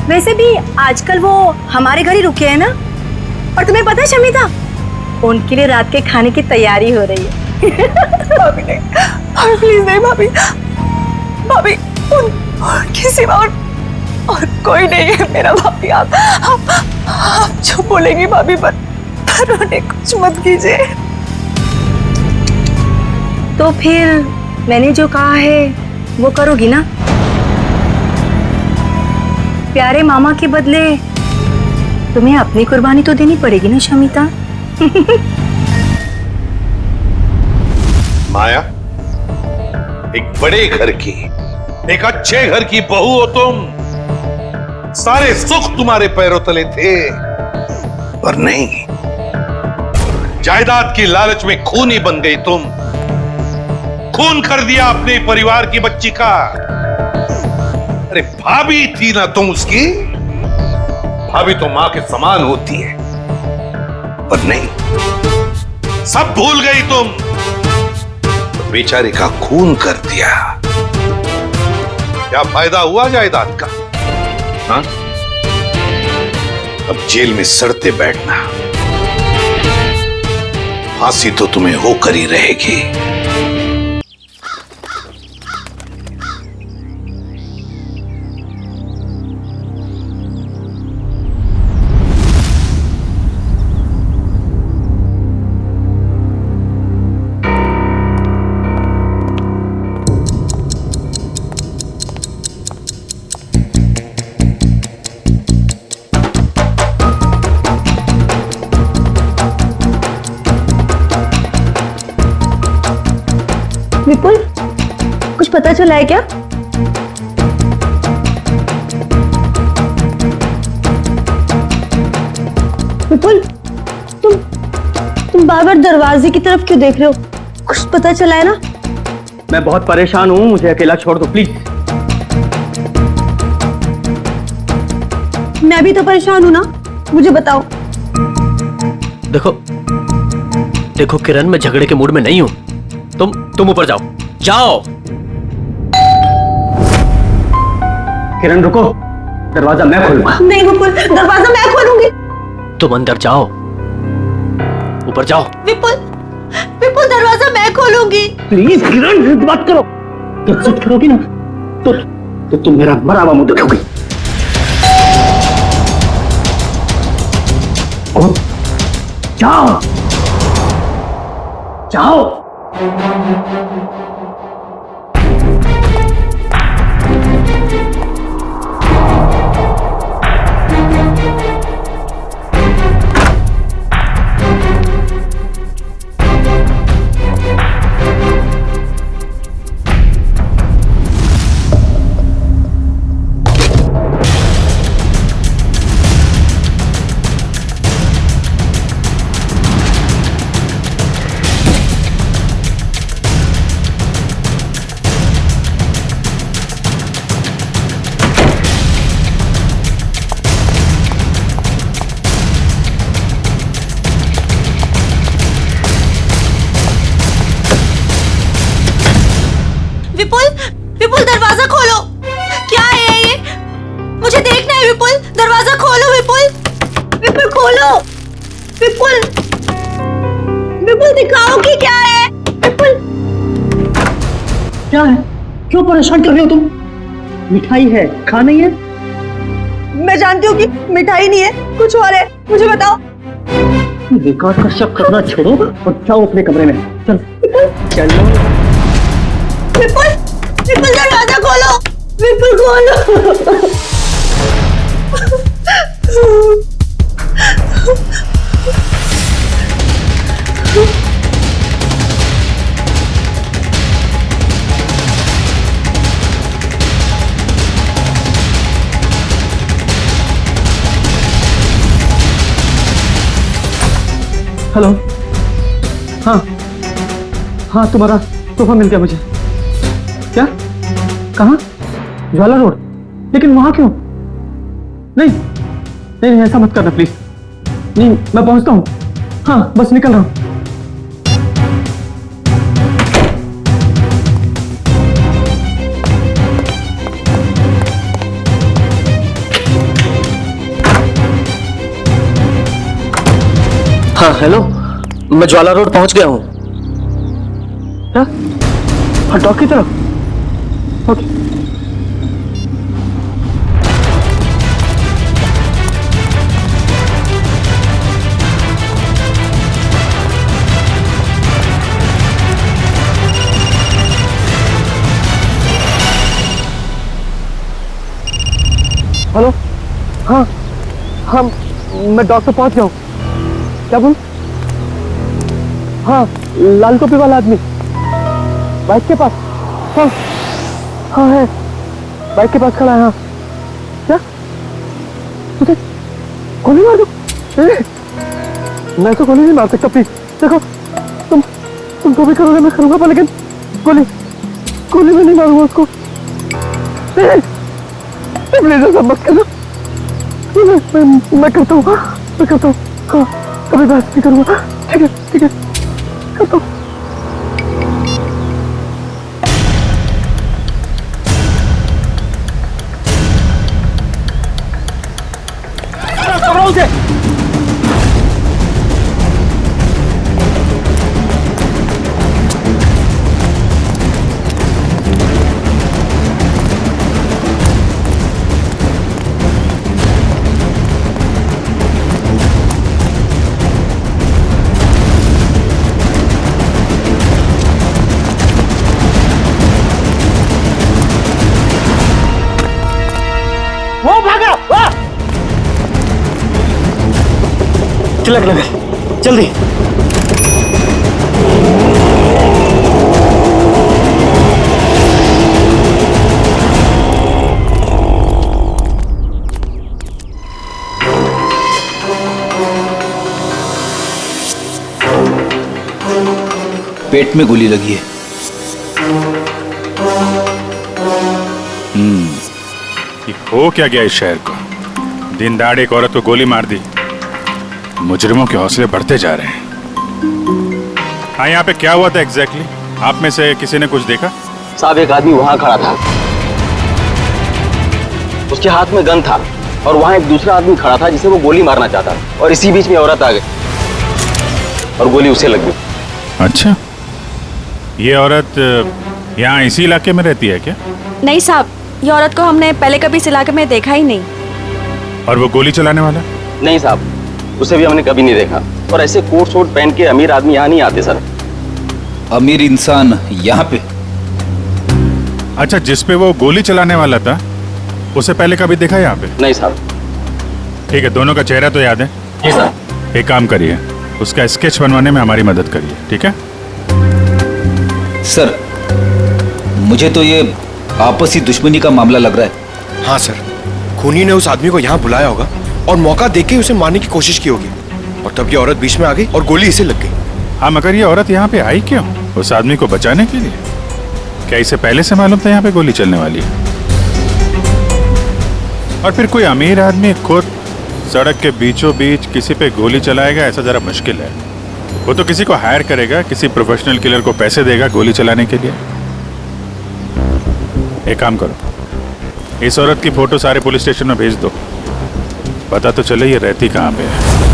[SPEAKER 7] वैसे भी आजकल वो हमारे घर ही रुके हैं ना। और तुम्हें पता है शमिता, उनके लिए रात के खाने की तैयारी हो रही है। भाभी नहीं, भाभी प्लीज नहीं, भाभी, भाभी उनके सिवा और कोई नहीं है मेरा। भाभी आप जो बोलेंगी भाभी, पर उन्हें कुछ मत कीजिए। तो फिर मैंने जो कहा है वो करोगी ना? प्यारे मामा के बदले तुम्हें अपनी कुर्बानी तो देनी पड़ेगी ना शमिता।
[SPEAKER 13] माया, एक बड़े घर की, एक अच्छे घर की बहू हो तुम। सारे सुख तुम्हारे पैरों तले थे, पर नहीं, जायदाद की लालच में खूनी बन गई तुम। खून कर दिया अपने परिवार की बच्ची का। अरे भाभी थी ना तुम उसकी, भाभी तो मां के समान होती है, पर नहीं, सब भूल गई तुम। तो बेचारे का खून कर दिया। क्या फायदा हुआ जायदाद का? हाँ? अब जेल में सड़ते बैठना, फांसी तो तुम्हें होकर ही रहेगी।
[SPEAKER 7] विपुल, कुछ पता चला है क्या? विपुल, तुम बार बार दरवाजे की तरफ क्यों देख रहे हो? कुछ पता चला है ना?
[SPEAKER 17] मैं बहुत परेशान हूँ, मुझे अकेला छोड़ दो प्लीज।
[SPEAKER 5] मैं भी तो परेशान हूँ ना, मुझे बताओ।
[SPEAKER 1] देखो देखो किरण, मैं झगड़े के मूड में नहीं हूं। तुम ऊपर जाओ, जाओ।
[SPEAKER 17] किरण रुको, दरवाजा मैं खोलूंगा।
[SPEAKER 5] नहीं विपुल, दरवाजा मैं खोलूंगी।
[SPEAKER 1] तुम अंदर जाओ, ऊपर जाओ।
[SPEAKER 5] विपुल, विपुल दरवाजा मैं खोलूंगी।
[SPEAKER 17] प्लीज किरण बात करो। एक्सेप्ट करोगी ना तो तुम मेरा मरा हुआ मुंह देखोगी। जाओ जाओ।
[SPEAKER 5] विपुल, विपुल दरवाजा खोलो। क्या है ये? मुझे देखना है विपुल, दरवाजा खोलो विपुल। विपुल खोलो, विपुल, विपुल दिखाओ कि क्या है। विपुल
[SPEAKER 17] क्या है? क्यों परेशान कर रहे हो तुम? मिठाई है, खा नहीं है?
[SPEAKER 5] मैं जानती हूँ कि मिठाई नहीं है, कुछ और है, मुझे बताओ।
[SPEAKER 17] बेकार का शक करना छोड़ो और जाओ अपने कमरे में। चल चलो।
[SPEAKER 5] विपुल, विपुल दरवाजा खोलो, विपुल खोलो।
[SPEAKER 17] हेलो, हाँ हाँ, तुम्हारा तोहफा मिल गया मुझे। क्या? कहाँ? ज्वाला रोड? लेकिन वहां क्यों? नहीं नहीं नहीं, ऐसा मत करना प्लीज। नहीं, मैं पहुंचता हूँ। हाँ, बस निकल रहा हूँ।
[SPEAKER 1] हाँ हेलो, मैं ज्वाला रोड पहुंच गया हूँ।
[SPEAKER 17] क्या? हाँ, डॉक की तरफ। ओके। हेलो, हाँ हाँ, मैं डॉक्टर पहुंच गया हूँ। क्या बोल? हाँ, लाल टोपी वाला आदमी बाइक के पास। हाँ हाँ है, बाइक के पास खड़ा है। हाँ, क्या तुझे गोली मार दो? मैं तो गोली नहीं मार सकता, प्लीज देखो। तुम तो भी करोगे, मैं करूंगा, पर लेकिन गोली में नहीं मारूंगा उसको। प्लीज ऐसा मत करना। मैं करता हूँ, मैं करता हूँ। हाँ, कभी बात नहीं करूंगा। ठीक है ठीक है, करता हूँ। उसे वो भागा। वाह, चिल्ला लगा, जल्दी।
[SPEAKER 22] पेट में गोली लगी है।
[SPEAKER 9] ये हो क्या गया इस शहर को? दिन दहाड़े एक औरत को गोली मार दी। मुजरिमों के हौसले बढ़ते जा रहे हैं। हाँ, यहाँ पे क्या हुआ था एग्जैक्टली? आप में से किसी ने कुछ देखा?
[SPEAKER 4] साहब, एक आदमी वहां खड़ा था, उसके हाथ में गन था और वहां एक दूसरा आदमी खड़ा था जिसे वो गोली मारना चाहता था, और इसी बीच में औरत आ गई और गोली उसे लग गई।
[SPEAKER 9] अच्छा, ये औरत यहाँ इसी इलाके में रहती है क्या?
[SPEAKER 20] नहीं साहब, ये औरत को हमने पहले कभी इस इलाके में देखा ही नहीं।
[SPEAKER 9] और वो गोली चलाने वाला?
[SPEAKER 4] नहीं साहब, उसे भी हमने कभी नहीं देखा। और ऐसे कोट शोट पहन के अमीर आदमी यहाँ नहीं आते सर।
[SPEAKER 22] अमीर इंसान यहाँ पे?
[SPEAKER 9] अच्छा, जिस पे वो गोली चलाने वाला था उसे पहले कभी देखा यहाँ पे?
[SPEAKER 4] नहीं साहब।
[SPEAKER 9] ठीक है, दोनों का चेहरा तो याद है?
[SPEAKER 4] जी सर।
[SPEAKER 9] एक काम करिए, उसका स्केच बनवाने में हमारी मदद करिए, ठीक है?
[SPEAKER 22] सर, मुझे तो ये आपसी दुश्मनी का मामला लग रहा है।
[SPEAKER 8] हाँ सर, खूनी ने उस आदमी को यहाँ बुलाया होगा और मौका देख के उसे मारने की कोशिश की होगी, और तब ये औरत बीच में आ गई और गोली इसे लग गई।
[SPEAKER 9] हाँ, मगर ये औरत यहाँ पे आई क्यों? उस आदमी को बचाने के लिए? क्या इसे पहले से मालूम था यहाँ पे गोली चलने वाली है? और फिर कोई अमीर आदमी खुद सड़क के बीचों बीच किसी पे गोली चलाएगा, ऐसा जरा मुश्किल है। वो तो किसी को हायर करेगा, किसी प्रोफेशनल किलर को पैसे देगा गोली चलाने के लिए। एक काम करो, इस औरत की फोटो सारे पुलिस स्टेशन में भेज दो, पता तो चले ये रहती कहाँ पे है।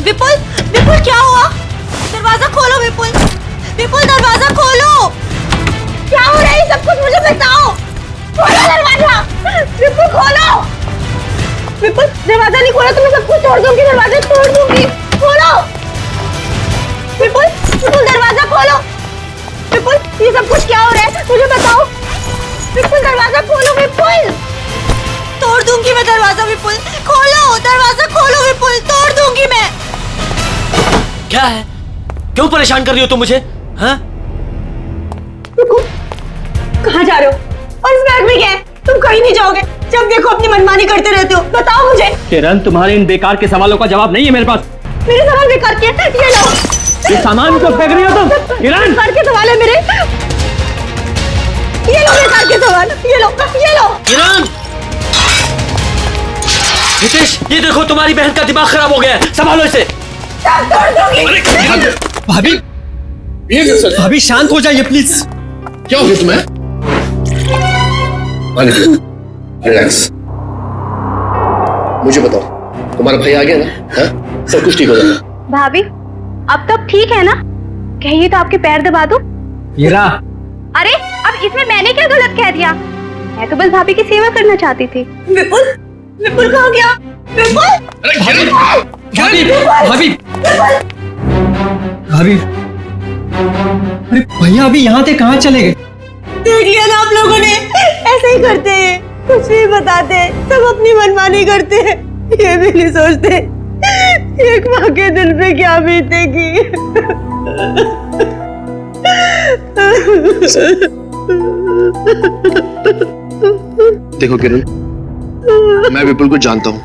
[SPEAKER 5] विपुल, विपुल क्या हुआ? दरवाजा खोलो विपुल, विपुल दरवाजा खोलो। क्या हो रहा है सब कुछ मुझे बताओ। खोलो दरवाजा, विपुल खोलो। विपुल, दरवाजा नहीं खोला तो मैं सब कुछ तोड़ दूंगी, दरवाजा तोड़ दूंगी। खोलो विपुल, विपुल दरवाजा खोलो। विपुल, ये सब कुछ क्या हो रहा है मुझे बताओ। विपुल दरवाजा खोलो, विपुल तोड़ दूंगी मैं दरवाजा। विपुल खोलो, दरवाजा खोलो विपुल, तोड़ दूंगी मैं।
[SPEAKER 1] क्या है? क्यों परेशान कर रही हो तुम मुझे? हाँ?
[SPEAKER 5] कहाँ जा रहे हो? और इस बैग में क्या है? तुम कहीं नहीं जाओगे, जब देखो अपनी मनमानी करते रहते हो। बताओ मुझे।
[SPEAKER 4] किरण, तुम्हारे इन बेकार के सवालों का जवाब नहीं है मेरे पास।
[SPEAKER 5] मेरे सवाल बेकार के? ये लो।
[SPEAKER 4] ये सामान क्यों फेंक रही हो तुम? किरण,
[SPEAKER 5] बेकार के सवाल है मेरे। ये लो बेकार के सवाल, ये लो, ये लो।
[SPEAKER 1] किरण! हितेश, ये देखो तुम्हारी बहन का दिमाग खराब हो गया है, संभालो इसे।
[SPEAKER 23] भाभी, भाभी शांत हो जाइए प्लीज।
[SPEAKER 24] क्या हो गया तुम्हें? रिलैक्स। मुझे बताओ, तुम्हारा भाई आ गया ना? हाँ? सब कुछ ठीक हो जाएगा।
[SPEAKER 25] भाभी, अब तक ठीक है ना? कहिए तो आपके पैर दबा दूं?
[SPEAKER 23] हीरा।
[SPEAKER 25] अरे, अब इसमें मैंने क्या गलत कह दिया? मैं तो बस भाभी की सेवा करना चाहती थी।
[SPEAKER 5] विपुल, विपुल कहाँ गया? विपुल!
[SPEAKER 23] भाभी, भाभी, भाभी, अरे भैया अभी यहाँ थे, कहाँ चले गए?
[SPEAKER 5] देख लिया ना आप लोगों ने, ऐसे ही करते हैं, कुछ नहीं बताते, सब अपनी मनमानी करते हैं, ये भी नहीं सोचते एक माँ के दिल पे क्या बीतेगी।
[SPEAKER 24] देखो किरण, मैं विपुल को जानता हूँ,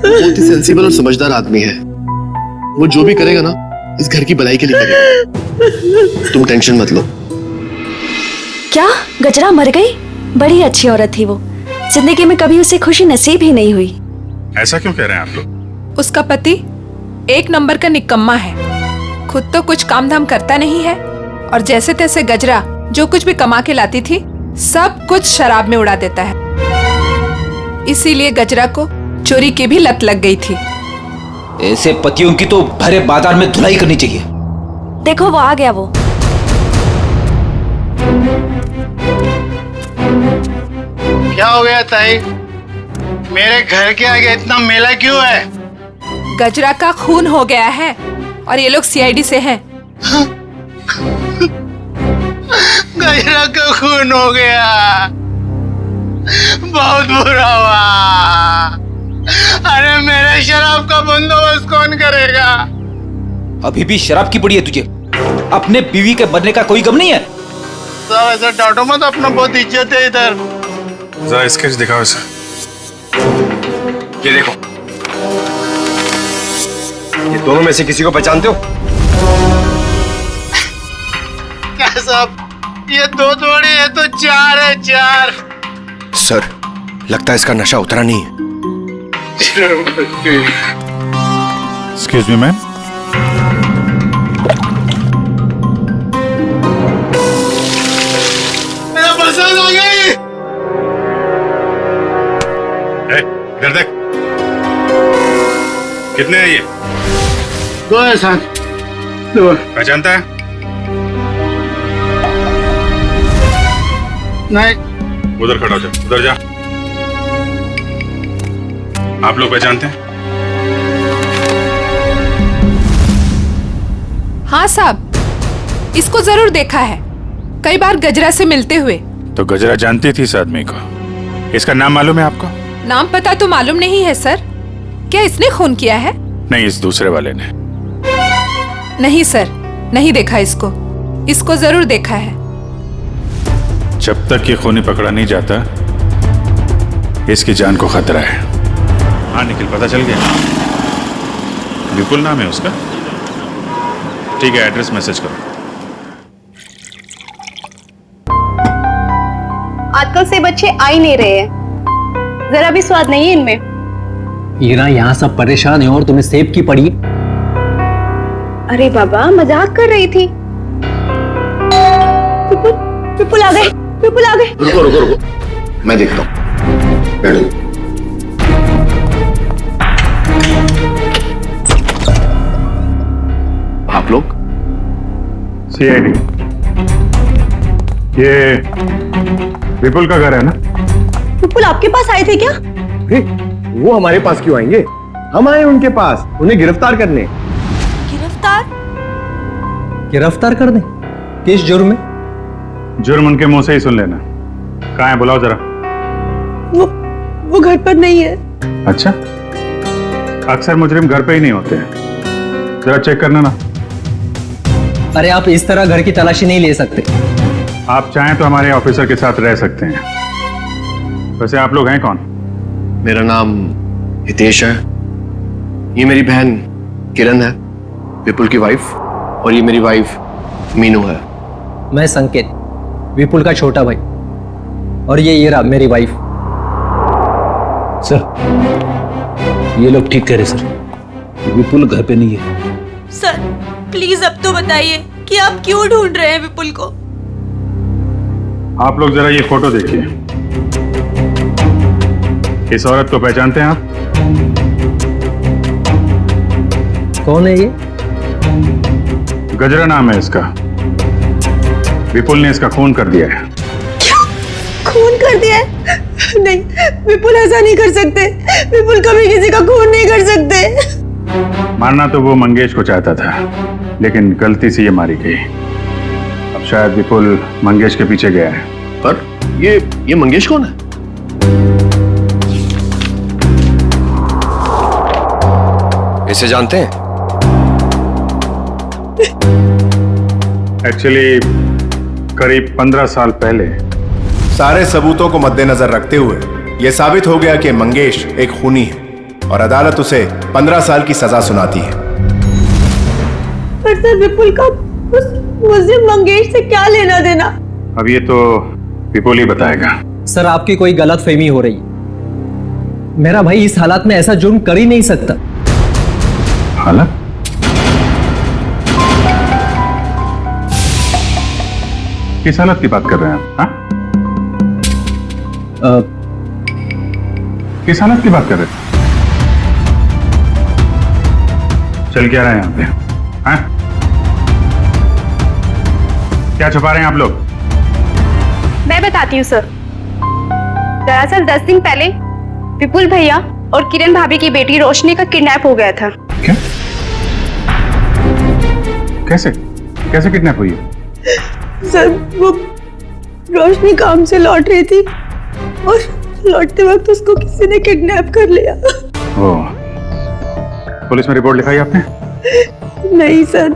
[SPEAKER 24] बहुत ही सेंसिबल और समझदार आदमी है। वो जो भी करेगा ना, इस घर की भलाई के लिए करेगा। तुम टेंशन मत लो।
[SPEAKER 20] क्या गजरा मर गई? बड़ी अच्छी औरत थी वो, जिंदगी में कभी उसे खुशी नसीब ही नहीं हुई।
[SPEAKER 9] ऐसा क्यों कह रहे हैं आप लोग?
[SPEAKER 19] उसका पति एक नंबर का निकम्मा है, खुद तो कुछ काम धाम करता नहीं है, और जैसे तैसे गजरा जो कुछ भी कमा के लाती थी सब कुछ शराब में उड़ा देता है। इसीलिए गजरा को चोरी की भी लत लग गई थी।
[SPEAKER 22] ऐसे पतियों की तो भरे बाजार में धुलाई करनी चाहिए।
[SPEAKER 20] देखो वो आ गया। वो
[SPEAKER 26] क्या हो गया ताई? मेरे घर के आगे इतना मेला क्यों है?
[SPEAKER 19] गजरा का खून हो गया है और ये लोग सीआईडी से हैं।
[SPEAKER 26] गजरा का खून हो गया, बहुत बुरा हुआ। अरे मेरे शराब का बंदोबस्त कौन करेगा?
[SPEAKER 22] अभी भी शराब की पड़ी है तुझे? अपने बीवी के बनने का कोई गम नहीं है?
[SPEAKER 26] साहब ऐसा डांटो मत, अपना बहुत इज्जत है इधर।
[SPEAKER 9] जरा स्केच दिखाओ इसे।
[SPEAKER 8] ये देखो, ये दोनों में से किसी को पहचानते हो?
[SPEAKER 26] क्या साहब, ये दो थोड़ी है तो चार है, चार।
[SPEAKER 8] सर, लगता है इसका नशा उतरा नहीं है।
[SPEAKER 9] Excuse me ma'am.
[SPEAKER 26] मेरा बरसात आ गई।
[SPEAKER 9] इधर देख, कितने हैं ये?
[SPEAKER 26] दो है साहब, दो।
[SPEAKER 9] पहचानता है?
[SPEAKER 26] नहीं।
[SPEAKER 9] उधर खड़ा हो जा, उधर जा। आप लोग पहचानते हैं?
[SPEAKER 19] हाँ साहब, इसको जरूर देखा है, कई बार गजरा से मिलते हुए।
[SPEAKER 9] तो गजरा जानती थी इस आदमी को? इसका नाम मालूम है आपको?
[SPEAKER 19] नाम पता तो मालूम नहीं है सर। क्या इसने खून किया है?
[SPEAKER 9] नहीं, इस दूसरे वाले ने।
[SPEAKER 19] नहीं सर, नहीं देखा इसको। इसको जरूर देखा है।
[SPEAKER 9] जब तक ये खूनी पकड़ा नहीं जाता, इसकी जान को खतरा है। हाँ निखिल, पता चल गया? विपुल नाम है उसका। ठीक है, एड्रेस मैसेज करो।
[SPEAKER 25] आजकल से बच्चे आ ही नहीं रहे हैं, जरा भी स्वाद नहीं है इनमें।
[SPEAKER 23] ईरा, यहाँ सब परेशान है और तुम्हें सेब की पड़ी।
[SPEAKER 25] अरे बाबा, मजाक कर रही थी। विपुल आ गए, विपुल आ गए।
[SPEAKER 24] रुको रुको रुको, मैं देखता हूँ। बैठो। आप लोग?
[SPEAKER 9] सीआईडी। ये विपुल का घर है ना?
[SPEAKER 5] विपुल आपके पास आए थे क्या?
[SPEAKER 12] वो हमारे पास क्यों आएंगे? हम आए उनके पास, उन्हें गिरफ्तार करने।
[SPEAKER 5] गिरफ्तार?
[SPEAKER 23] गिरफ्तार कर दे? किस जुर्म में?
[SPEAKER 9] जुर्म उनके मुंह से ही सुन लेना। कहाँ है, बुलाओ जरा।
[SPEAKER 5] वो घर पर नहीं है।
[SPEAKER 9] अच्छा, अक्सर मुजरिम घर पे ही नहीं होते हैं। जरा चेक करना ना।
[SPEAKER 23] अरे आप इस तरह घर की तलाशी नहीं ले सकते।
[SPEAKER 9] आप चाहें तो हमारे ऑफिसर के साथ रह सकते हैं। वैसे आप लोग हैं कौन?
[SPEAKER 24] मेरा नाम हितेश है, ये मेरी बहन किरण है, विपुल की वाइफ, और ये मेरी वाइफ मीनू है।
[SPEAKER 23] मैं संकेत, विपुल का छोटा भाई, और ये ईरा मेरी वाइफ।
[SPEAKER 22] सर, ये लोग ठीक कह रहे सर, विपुल घर पे नहीं है।
[SPEAKER 5] सर प्लीज अब तो बताइए कि आप क्यों ढूंढ रहे हैं विपुल को?
[SPEAKER 9] आप लोग जरा ये फोटो देखिए। इस औरत को पहचानते हैं आप?
[SPEAKER 23] कौन है ये?
[SPEAKER 9] गजरा नाम है इसका। विपुल ने इसका खून कर दिया है।
[SPEAKER 5] क्या? खून कर दिया है? नहीं, विपुल ऐसा नहीं कर सकते। विपुल कभी किसी का खून नहीं कर सकते।
[SPEAKER 9] मारना तो वो मंगेश को चाहता था, लेकिन गलती से ये मारी गई। अब शायद विपुल मंगेश के पीछे गया है।
[SPEAKER 24] पर ये मंगेश कौन है?
[SPEAKER 8] इसे जानते हैं?
[SPEAKER 9] एक्चुअली करीब 15 साल पहले।
[SPEAKER 2] सारे सबूतों को मद्देनजर रखते हुए यह साबित हो गया कि मंगेश एक खूनी है और अदालत उसे 15 साल की सजा सुनाती है।
[SPEAKER 5] पर सर विपुल का उस मुझे मंगेश से क्या लेना देना?
[SPEAKER 9] अब ये तो विपुल ही बताएगा।
[SPEAKER 23] सर आपकी कोई गलतफहमी हो रही है। मेरा भाई इस हालात में ऐसा जुर्म कर ही नहीं सकता।
[SPEAKER 9] हालत? किस हालत की बात कर रहे हैं आप? हाँ? किस हालत की बात कर रहे हैं? चल क्या रहे हैं यहाँ पे? हाँ? क्या छुपा रहे हैं आप लोग?
[SPEAKER 25] मैं बताती हूँ सर। दरअसल 10 दिन पहले विपुल भैया और किरण भाभी की बेटी रोशनी का किडनैप हो गया था।
[SPEAKER 9] क्या? कैसे? कैसे किडनैप हुई?
[SPEAKER 5] सर वो रोशनी काम से लौट रही थी और लौटते वक्त उसको किसी ने किडनैप कर लिया।
[SPEAKER 9] ओ, पुलिस में रिपोर्ट लिखाई आपने?
[SPEAKER 5] नहीं सर,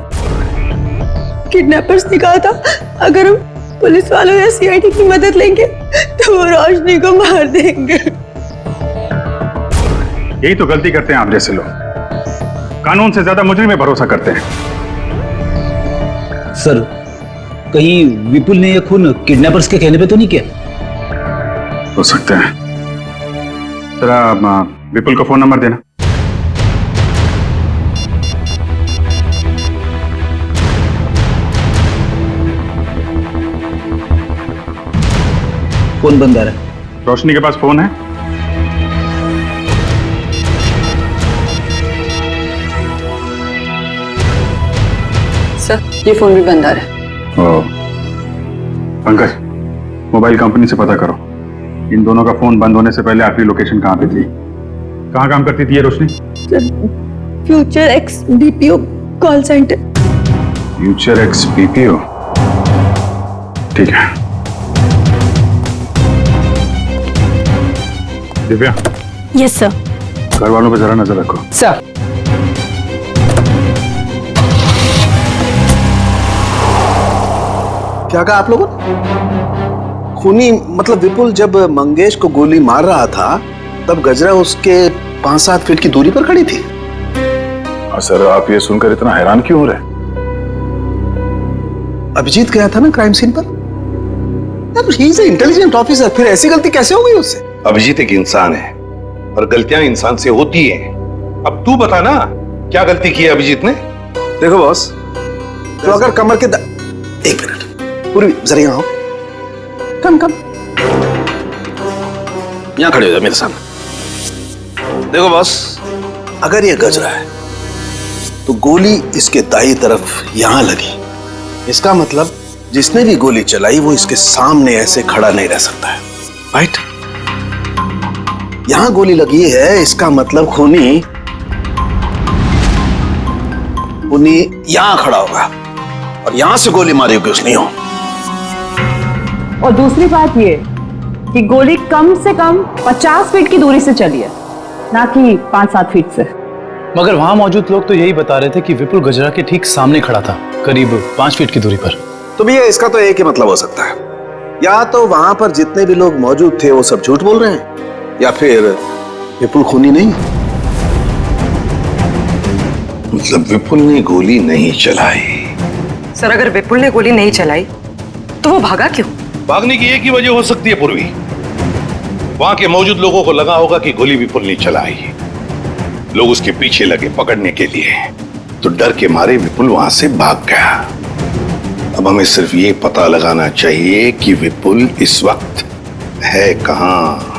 [SPEAKER 5] किडनैपर्स ने कहा था अगर हम पुलिस वालों या सीआईडी की मदद लेंगे तो वो रोशनी को मार देंगे।
[SPEAKER 9] यही तो गलती करते हैं आप जैसे लोग, कानून से ज्यादा मुजरिम में भरोसा करते हैं।
[SPEAKER 22] सर, कहीं विपुल ने यह खून किडनैपर्स के कहने पे तो नहीं किया?
[SPEAKER 9] हो सकता है। जरा विपुल का फोन नंबर देना।
[SPEAKER 22] फोन बंद आ रहा है।
[SPEAKER 9] रोशनी के पास फोन है?
[SPEAKER 3] सर, ये फोन भी बंद आ रहा है।
[SPEAKER 9] पंकज, मोबाइल कंपनी से पता करो इन दोनों का फोन बंद होने से पहले आपकी लोकेशन कहाँ पे थी, कहाँ काम करती थी ये Roshni?
[SPEAKER 5] Future X BPO call centre.
[SPEAKER 9] Future X BPO, ठीक है। दिव्या।
[SPEAKER 20] Yes sir.
[SPEAKER 9] घर वालों पे जरा नजर रखो।
[SPEAKER 21] सर।
[SPEAKER 6] क्या कहा आप लोगों ने? खूनी मतलब विपुल जब मंगेश को गोली मार रहा था तब गजरा उसके 5-7 फीट की दूरी पर खड़ी थी।
[SPEAKER 2] सर, आप ये सुनकर इतना हैरान क्यों हो रहे?
[SPEAKER 6] अभिजीत गया था ना क्राइम सीन पर। ही इज इंटेलिजेंट ऑफिसर, फिर ऐसी गलती कैसे हो गई उससे?
[SPEAKER 13] अभिजीत एक इंसान है और गलतियां इंसान से होती हैं। अब तू बता ना, क्या गलती की है अभिजीत ने?
[SPEAKER 6] देखो बॉस, तो अगर कमर के एक मिनट पूरी जरा यहाँ आओ। कम यहां खड़े हो जाओ मेरे सामने। देखो बॉस, अगर ये गजरा है तो गोली इसके दाई तरफ यहां लगी, इसका मतलब जिसने भी गोली चलाई वो इसके सामने ऐसे खड़ा नहीं रह सकता है, राइट? यहां गोली लगी है, इसका मतलब खूनी यहां खड़ा होगा और यहां से गोली मारी होगी उसने।
[SPEAKER 3] और दूसरी बात ये कि गोली कम से कम 50 फीट की दूरी से चली है, ना कि 5-7 फीट से।
[SPEAKER 10] मगर वहां मौजूद लोग तो यही बता रहे थे कि विपुल गजरा के ठीक सामने खड़ा था, करीब 5 फीट की दूरी पर।
[SPEAKER 6] तो भैया इसका तो एक ही मतलब हो सकता है, या तो वहां पर जितने भी लोग मौजूद थे वो सब झूठ बोल रहे हैं, या फिर विपुल खूनी नहीं।
[SPEAKER 13] मतलब विपुल ने गोली नहीं चलाई?
[SPEAKER 3] सर, अगर विपुल ने गोली नहीं चलाई तो वो भागा क्यों?
[SPEAKER 13] भागने की एक ही वजह हो सकती है पूर्वी, वहां के मौजूद लोगों को लगा होगा कि गोली विपुल ने चलाई, लोग उसके पीछे लगे पकड़ने के लिए, तो डर के मारे विपुल वहां से भाग गया। अब हमें सिर्फ ये पता लगाना चाहिए कि विपुल इस वक्त है कहां।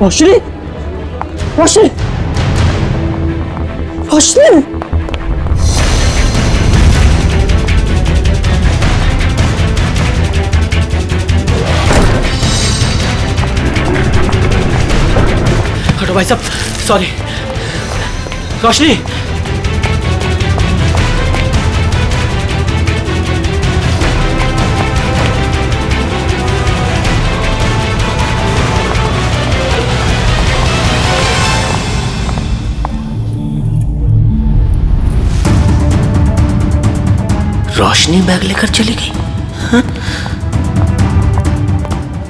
[SPEAKER 5] रोशनी, रोशनी, रोशनी।
[SPEAKER 1] हटो भाई साहब, सॉरी। रोशनी, रोशनी बैग लेकर चली गई? हाँ?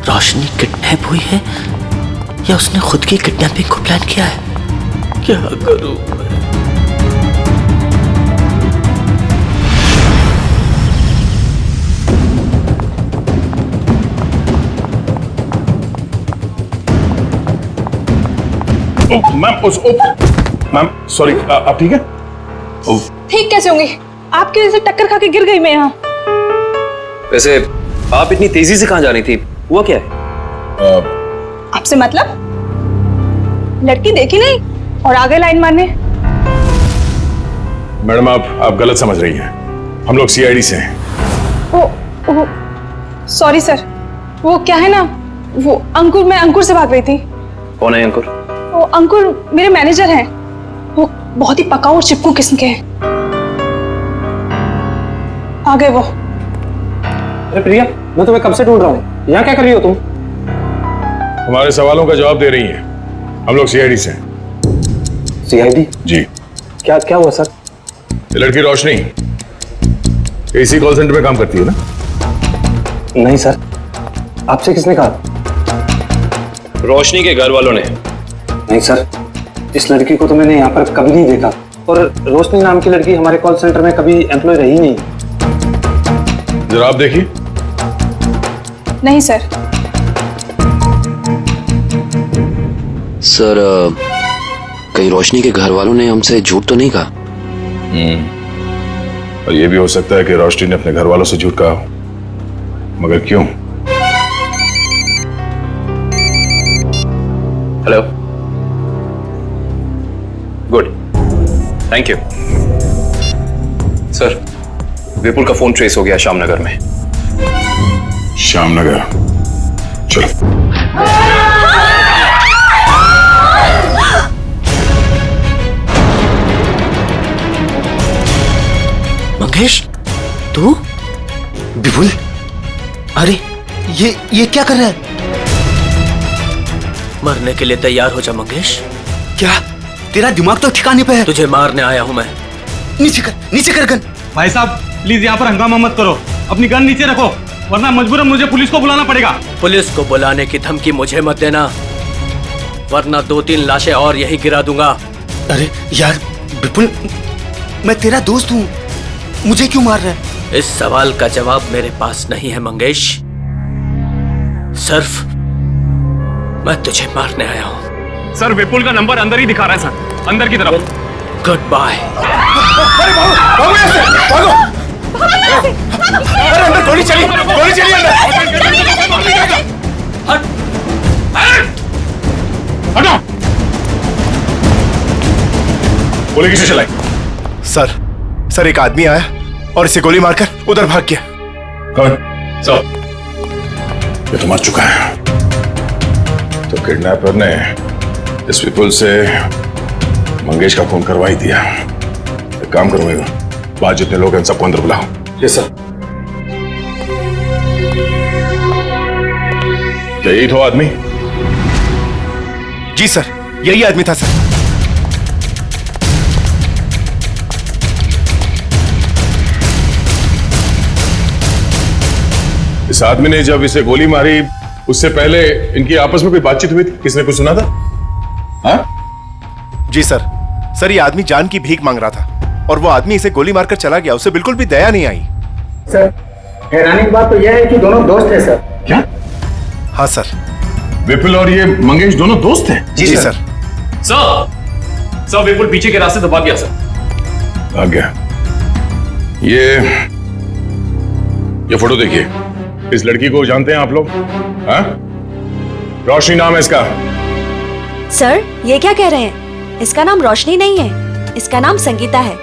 [SPEAKER 1] रोशनी किडनैप हुई है या उसने खुद की किडनैपिंग को प्लान किया है? क्या करूं मैं?
[SPEAKER 9] मैम सॉरी, आप ठीक है?
[SPEAKER 7] ठीक कैसे होंगी? आपकी वजह से टक्कर खा के गिर गई मैं यहाँ।
[SPEAKER 4] वैसे आप इतनी तेजी से कहाँ जा रही थी? हुआ क्या है?
[SPEAKER 7] आपसे मतलब? लड़की देखी नहीं और आगे लाइन मारने।
[SPEAKER 9] मैडम आप गलत समझ रही हैं। हम लोग सीआईडी से हैं।
[SPEAKER 7] ओ सॉरी सर, वो क्या है ना, वो अंकुर, मैं अंकुर से भाग रही थी।
[SPEAKER 4] कौन है अंकुर?
[SPEAKER 7] वो अंकुर मेरे मैनेजर हैं। वो बहुत ही पकाऊ और चिपकू किस्म के हैं। आ गए वो।
[SPEAKER 17] अरे प्रिया, मैं तुम्हें कब से ढूंढ रहा हूँ, यहाँ क्या कर रही हो तुम?
[SPEAKER 9] हमारे सवालों का जवाब दे रही हैं। हम लोग सीआईडी से हैं।
[SPEAKER 17] सीआईडी?
[SPEAKER 9] जी।
[SPEAKER 17] क्या हुआ सर?
[SPEAKER 9] ये लड़की रोशनी इसी कॉल सेंटर में काम करती है ना?
[SPEAKER 17] नहीं सर, आपसे किसने कहा?
[SPEAKER 4] रोशनी के घर वालों ने।
[SPEAKER 17] नहीं सर, इस लड़की को तो मैंने यहाँ पर कभी नहीं देखा, और रोशनी नाम की लड़की हमारे कॉल सेंटर में कभी एम्प्लॉय रही नहीं।
[SPEAKER 9] जरा आप देखिए।
[SPEAKER 7] नहीं सर।
[SPEAKER 11] सर, कहीं रोशनी के घर वालों ने हमसे झूठ तो नहीं कहा?
[SPEAKER 9] और ये भी हो सकता है कि रोशनी ने अपने घर वालों से झूठ कहा हो, मगर क्यों?
[SPEAKER 4] Hello, good, thank you sir. Vipul का फोन ट्रेस हो गया श्यामनगर में।
[SPEAKER 9] श्यामनगर? चलो।
[SPEAKER 1] मंगेश, तू?
[SPEAKER 14] विपुल, अरे ये क्या कर रहा है?
[SPEAKER 1] मरने के लिए तैयार हो जा मंगेश।
[SPEAKER 14] क्या तेरा दिमाग तो ठिकाने पे है?
[SPEAKER 1] तुझे मारने आया हूं मैं।
[SPEAKER 14] नीचे कर गन।
[SPEAKER 17] भाई साहब प्लीज यहाँ पर हंगामा मत करो, अपनी गन नीचे रखो, वरना मजबूरन मुझे पुलिस को बुलाना पड़ेगा।
[SPEAKER 1] पुलिस को बुलाने की धमकी मुझे मत देना, वरना 2-3 लाशें और यहीं गिरा दूंगा।
[SPEAKER 14] अरे यार विपुल, मैं तेरा दोस्त हूँ, मुझे क्यों मार रहा है?
[SPEAKER 1] इस सवाल का जवाब मेरे पास नहीं है मंगेश। सिर्फ मैं तुझे मारने आया हूँ।
[SPEAKER 17] सर, विपुल का नंबर अंदर ही दिखा रहा है सर, अंदर की तरफ।
[SPEAKER 1] Good bye.
[SPEAKER 2] अरे अंदर गोली चली अंदर।
[SPEAKER 9] हटो। गोली किसे चलाई?
[SPEAKER 2] सर एक आदमी आया और इसे गोली मारकर उधर भाग गया।
[SPEAKER 9] कौन? ये तो मर चुका है। तो किडनैपर ने इस विपुल से मंगेश का खून करवा ही दिया। एक काम करूंगा, बाहर जितने लोग हैं सबको अंदर बुलाओ।
[SPEAKER 17] Yes sir.
[SPEAKER 9] क्या यही तो आदमी?
[SPEAKER 2] जी सर, यही आदमी था सर।
[SPEAKER 9] इस आदमी ने जब इसे गोली मारी, उससे पहले इनकी आपस में कोई बातचीत हुई थी? किसने कुछ सुना था? हाँ?
[SPEAKER 2] जी सर, ये आदमी जान की भीख मांग रहा था और वो आदमी इसे गोली मारकर चला गया। उसे बिल्कुल भी दया नहीं आई।
[SPEAKER 17] सर, हैरानी की बात तो यह है कि दोनों दोस्त हैं सर।
[SPEAKER 9] क्या?
[SPEAKER 2] हाँ सर।
[SPEAKER 9] विपुल और ये मंगेश दोनों दोस्त हैं?
[SPEAKER 2] जी सर।
[SPEAKER 17] सर, विपुल पीछे के रास्ते से भाग गया सर।
[SPEAKER 9] भाग गया? ये फोटो देखिए। इस लड़की को जानते हैं आप लोग? हाँ? रोशनी नाम है इसका।
[SPEAKER 20] सर, ये क्या कह रहे हैं? इसका नाम रोशनी नहीं है, इसका नाम संगीता है।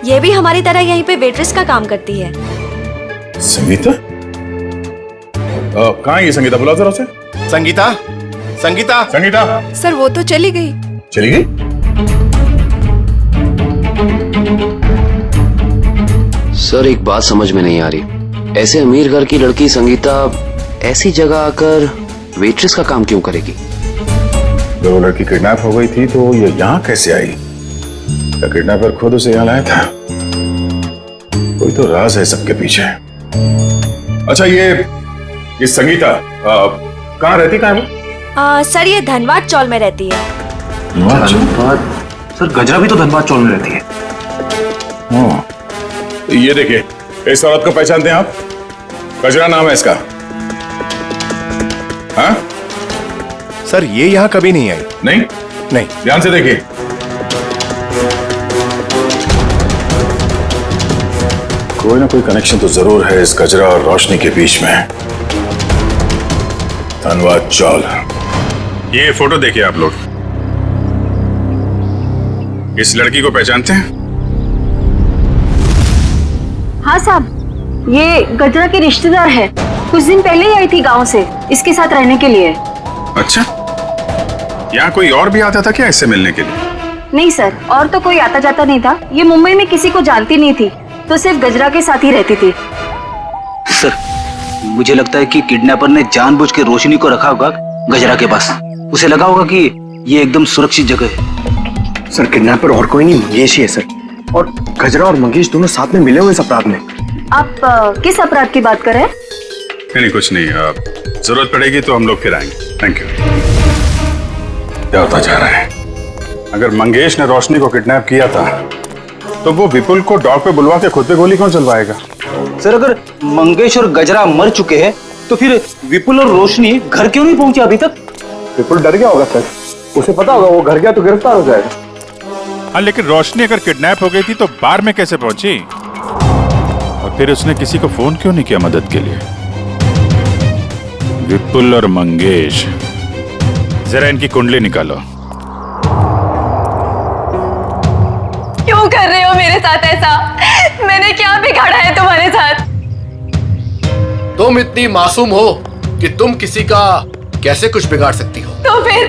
[SPEAKER 20] ये भी हमारी तरह यहीं पे वेट्रेस का काम करती है।
[SPEAKER 9] संगीता? कहाँ है ये संगीता? बुलाओ जरा उसे।
[SPEAKER 2] संगीता, संगीता,
[SPEAKER 9] संगीता।
[SPEAKER 19] सर, वो तो चली गई।
[SPEAKER 9] चली गई?
[SPEAKER 11] सर, एक बात समझ में नहीं आ रही, ऐसे अमीर घर की लड़की संगीता ऐसी जगह आकर वेट्रेस का काम क्यों करेगी?
[SPEAKER 9] जब वो लड़की किडनैप हो गई थी तो ये यहाँ कैसे आई? क्या किडनैपर खुद उसे यहाँ लाया था? कोई तो राज है सबके पीछे। अच्छा ये संगीता कहाँ रहती, कहाँ है वो?
[SPEAKER 20] सर ये धनबाद चौल में रहती है।
[SPEAKER 6] धनबाद? सर गजरा भी तो धनबाद चौल में रहती है।
[SPEAKER 9] ये देखिए, इस औरत को पहचानते हैं आप? गजरा नाम है इसका। हाँ
[SPEAKER 2] सर ये यहाँ कभी नहीं आई।
[SPEAKER 9] नहीं
[SPEAKER 2] नहीं,
[SPEAKER 9] ध्यान से देखिए। कोई ना कोई कनेक्शन तो जरूर है इस गजरा और रोशनी के बीच में। धनबाद चौल। ये फोटो देखिए आप लोग, इस लड़की को पहचानते हैं?
[SPEAKER 25] हाँ साहब, ये गजरा की रिश्तेदार है। कुछ दिन पहले ही आई थी गांव से इसके साथ रहने के लिए।
[SPEAKER 9] अच्छा, यहाँ कोई और भी आता था क्या इससे मिलने के लिए?
[SPEAKER 25] नहीं सर, और तो कोई आता जाता नहीं था। ये मुंबई में किसी को जानती नहीं थी, तो सिर्फ गजरा के साथ ही रहती थी।
[SPEAKER 22] सर मुझे लगता है कि किडनैपर ने जानबूझ के रोशनी को रखा होगा गजरा के पास। उसे लगा होगा कि ये एकदम सुरक्षित जगह है।
[SPEAKER 6] सर किडनैपर और कोई नहीं, मंगेश ही है सर। और गजरा और मंगेश दोनों साथ में मिले हुए इस अपराध में।
[SPEAKER 25] आप किस अपराध की बात कर रहे हैं?
[SPEAKER 9] नहीं कुछ नहीं, जरूरत पड़ेगी तो हम लोग फिर आएंगे। Thank you. क्या होता जा रहा है? अगर मंगेश ने रोशनी को किडनैप किया था तो वो विपुल को डॉग पे बुलवा के खुद पे गोली कौन चलवाएगा?
[SPEAKER 22] सर अगर मंगेश और गजरा मर चुके हैं तो फिर विपुल और रोशनी घर क्यों नहीं पहुंचे अभी तक?
[SPEAKER 6] विपुल डर गया होगा सर, उसे पता होगा वो घर गया तो गिरफ्तार हो जाएगा।
[SPEAKER 9] हाँ लेकिन रोशनी अगर किडनैप हो गई थी तो बार में कैसे पहुंची? और फिर उसने किसी को फोन क्यों नहीं किया मदद के लिए? विपुल और मंगेश, जरा इनकी कुंडली निकालो।
[SPEAKER 7] क्यों कर रहे हो मेरे साथ ऐसा? मैंने क्या बिगाड़ा है तुम्हारे साथ?
[SPEAKER 12] तुम इतनी मासूम हो कि तुम किसी का कैसे कुछ बिगाड़ सकती हो?
[SPEAKER 7] तो फिर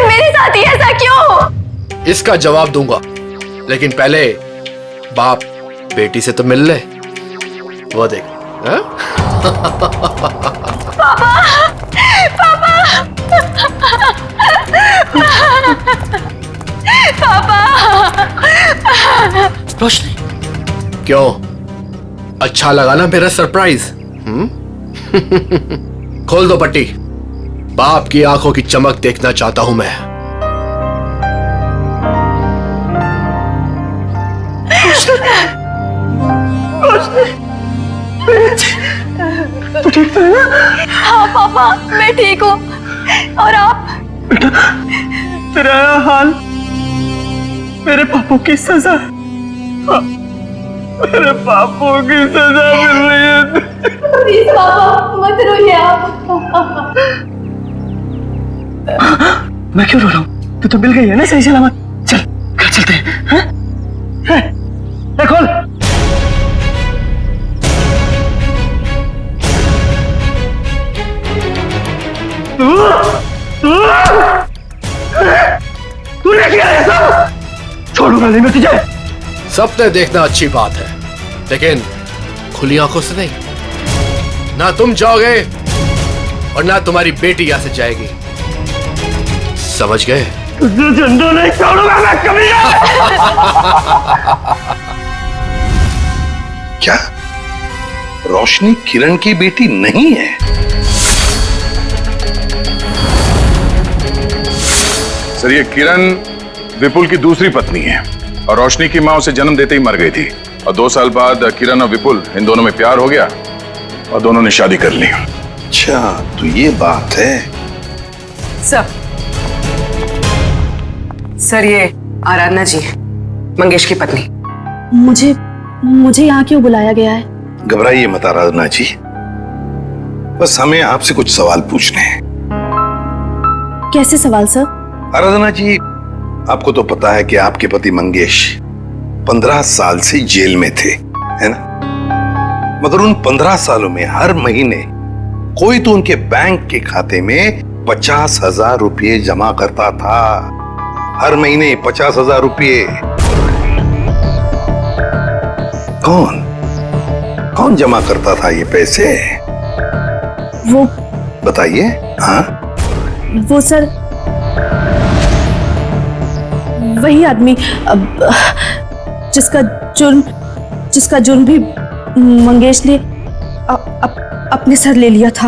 [SPEAKER 7] मेरे साथ ही ऐसा क्यों?
[SPEAKER 12] इसका जवाब दूंगा, लेकिन पहले बाप बेटी से तो मिल ले। वो देख।
[SPEAKER 7] पापा, पापा, पापा।
[SPEAKER 12] रोशनी, क्यों अच्छा लगा ना मेरा सरप्राइज? खोल दो पट्टी। बाप की आंखों की चमक देखना चाहता हूं मैं।
[SPEAKER 7] तू ठीक तो है ना? हाँ पापा, मैं ठीक हूँ। और आप?
[SPEAKER 17] बेटा, तेरा हाल मेरे पापों की सजा। मेरे पापों की सजा मिल रही है।
[SPEAKER 7] प्लीज पापा मत रोइए आप।
[SPEAKER 17] मैं क्यों रो रहा हूँ? तू तो मिल गई है ना सही सलामत। चल घर चलते हैं। खोल। तूने किया है सब? छोड़ूंगा नहीं मैं तुझे।
[SPEAKER 12] सपने देखना अच्छी बात है, लेकिन खुली आंखों से नहीं। ना तुम जाओगे और ना तुम्हारी बेटी यहां से जाएगी, समझ गए?
[SPEAKER 17] तुझे जिंदा नहीं छोड़ूंगा मैं कभी।
[SPEAKER 13] क्या रोशनी किरण की बेटी नहीं है?
[SPEAKER 9] सर ये किरण विपुल की दूसरी पत्नी है और रोशनी की मां उसे जन्म देते ही मर गई थी। और 2 साल बाद किरण और विपुल इन दोनों में प्यार हो गया और दोनों ने शादी कर ली।
[SPEAKER 13] अच्छा तो ये बात है।
[SPEAKER 21] सर ये आराधना जी, मंगेश की पत्नी।
[SPEAKER 25] मुझे यहाँ क्यों बुलाया गया है?
[SPEAKER 13] घबराइए मत आराधना जी, बस हमें आपसे कुछ सवाल पूछने हैं।
[SPEAKER 25] कैसे सवाल सर?
[SPEAKER 13] आराधना जी, आपको तो पता है कि आपके पति मंगेश 15 साल से जेल में थे, है ना? मगर उन 15 सालों में हर महीने कोई तो उनके बैंक के खाते में 50,000 रुपये जमा करता था। हर महीने 50,000 रुपये। कौन जमा करता था ये पैसे?
[SPEAKER 25] वो
[SPEAKER 13] बताइए। हाँ
[SPEAKER 25] वो सर वही आदमी जिसका जुर्म भी
[SPEAKER 3] मंगेश ने अपने सर ले लिया था।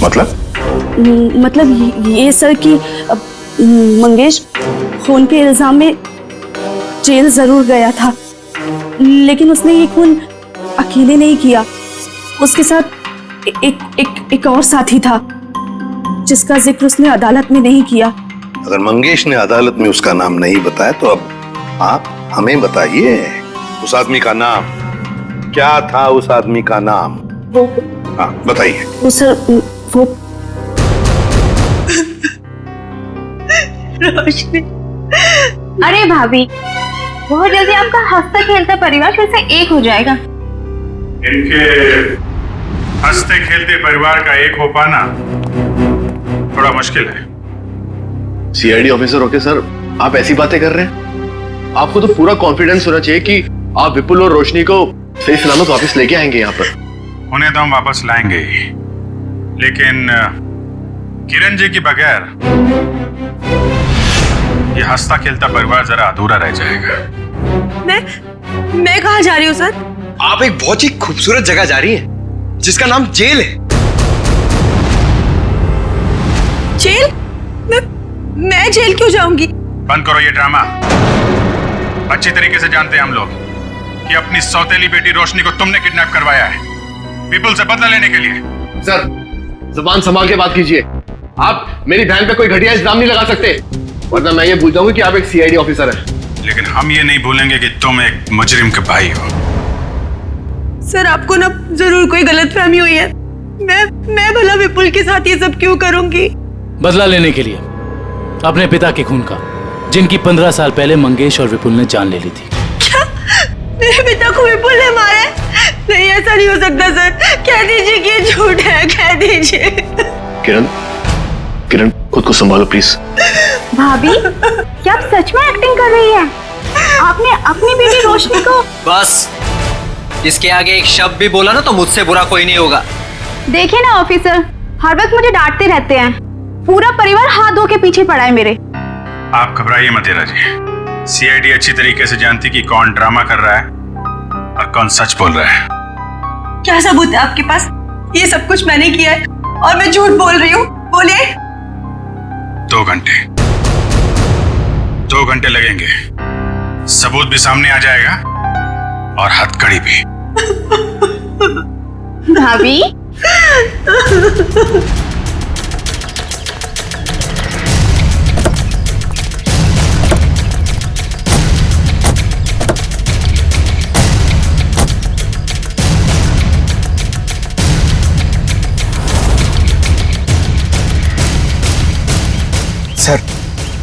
[SPEAKER 3] मतलब ये सर कि मंगेश खून के इल्जाम में जेल जरूर गया था, लेकिन उसने ये खून अकेले नहीं किया। उसके साथ एक और साथी था जिसका जिक्र उसने अदालत में नहीं किया।
[SPEAKER 13] अगर मंगेश ने अदालत में उसका नाम नहीं बताया तो अब आप हमें बताइए उस आदमी का नाम क्या था। उस आदमी का नाम
[SPEAKER 3] वो,
[SPEAKER 13] हाँ बताइए।
[SPEAKER 3] वो सर वो
[SPEAKER 25] रोशनी। अरे भाभी, बहुत जल्दी आपका हंसता खेलता परिवार फिर से एक हो जाएगा।
[SPEAKER 9] इनके हंसते खेलते परिवार का एक हो पाना थोड़ा मुश्किल है।
[SPEAKER 8] सीआईडी ऑफिसर होके सर आप ऐसी बातें कर रहे हैं? आपको तो पूरा कॉन्फिडेंस होना चाहिए कि आप विपुल और रोशनी को सही सलामत वापस लेके आएंगे यहाँ पर।
[SPEAKER 9] उन्हें तो हम वापस लाएंगे ही, लेकिन किरण जी के बगैर ये हंसता खेलता परिवार जरा अधूरा रह जाएगा।
[SPEAKER 25] मैं कहाँ जा रही हूँ सर?
[SPEAKER 14] आप एक बहुत ही खूबसूरत जगह जा रही हैं जिसका नाम जेल है।
[SPEAKER 25] जेल? मैं जेल क्यों जाऊंगी?
[SPEAKER 9] बंद करो ये ड्रामा। अच्छी तरीके से जानते हैं हम लोग कि अपनी सौतेली बेटी रोशनी को तुमने किडनैप करवाया है विपुल से बदला लेने के लिए।
[SPEAKER 8] सर जुबान संभाल के बात कीजिए। आप मेरी बहन पे कोई घटिया इल्जाम नहीं लगा सकते, वरना मैं ये भूल जाऊंगी कि आप एक सीआईडी ऑफिसर हैं।
[SPEAKER 9] लेकिन हम ये नहीं भूलेंगे कि तुम एक मुजरिम के भाई हो।
[SPEAKER 25] सर आपको ना जरूर कोई गलतफहमी हुई है। मैं भला विपुल के साथ ये सब क्यों करूंगी?
[SPEAKER 10] बदला लेने के लिए अपने पिता के खून का, जिनकी 15 साल पहले मंगेश और विपुल ने जान ले ली थी।
[SPEAKER 25] क्या मेरे पिता को विपुल ने मारा है? नहीं, ऐसा नहीं हो सकता सर। कह दीजिए कि ये झूठ है, कह दीजिए।
[SPEAKER 8] किरण खुद को संभालो प्लीज।
[SPEAKER 25] भाभी, क्या आप सच में एक्टिंग कर रही है? आपने अपनी बेटी रोशनी को।
[SPEAKER 1] बस, इसके आगे एक शब्द भी बोला ना तो मुझसे बुरा कोई नहीं होगा।
[SPEAKER 25] देखिए ना ऑफिसर, हर वक्त मुझे डांटते रहते हैं। पूरा परिवार हाथ धो के पीछे पड़ा है मेरे।
[SPEAKER 9] आप घबराइए मत हीरा जी। सीआईडी अच्छी तरीके से जानती कि कौन ड्रामा कर रहा है और कौन सच बोल रहा है।
[SPEAKER 25] क्या सबूत है आपके पास? ये सब कुछ मैंने किया है और मैं झूठ बोल रही हूँ। बोलिए।
[SPEAKER 9] 2 घंटे 2 घंटे लगेंगे। सबूत भी सामने आ जाएगा और हथकड़ी भी।
[SPEAKER 25] भाभी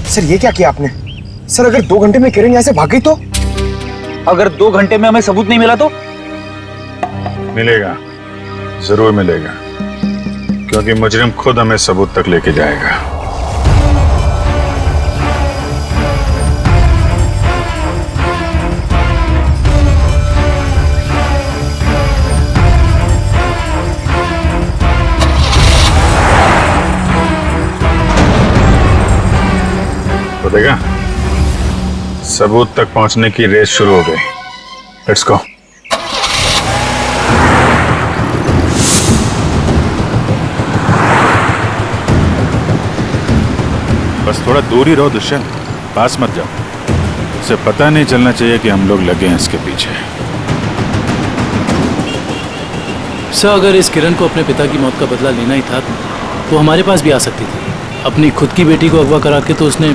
[SPEAKER 14] सर ये क्या किया आपने? सर अगर 2 घंटे में किरण यहाँ से भाग गई तो?
[SPEAKER 22] अगर 2 घंटे में हमें सबूत नहीं मिला तो?
[SPEAKER 9] मिलेगा, जरूर मिलेगा, क्योंकि मुजरिम खुद हमें सबूत तक लेके जाएगा। तो देखा, सबूत तक पहुंचने की रेस शुरू हो गई। Let's go.
[SPEAKER 15] बस थोड़ा दूर ही रहो दुष्यंत, पास मत जाओ। उसे पता नहीं चलना चाहिए कि हम लोग लगे हैं इसके पीछे।
[SPEAKER 10] सर अगर इस किरण को अपने पिता की मौत का बदला लेना ही था तो हमारे पास भी आ सकती थी। अपनी खुद की बेटी को अगवा करा के तो उसने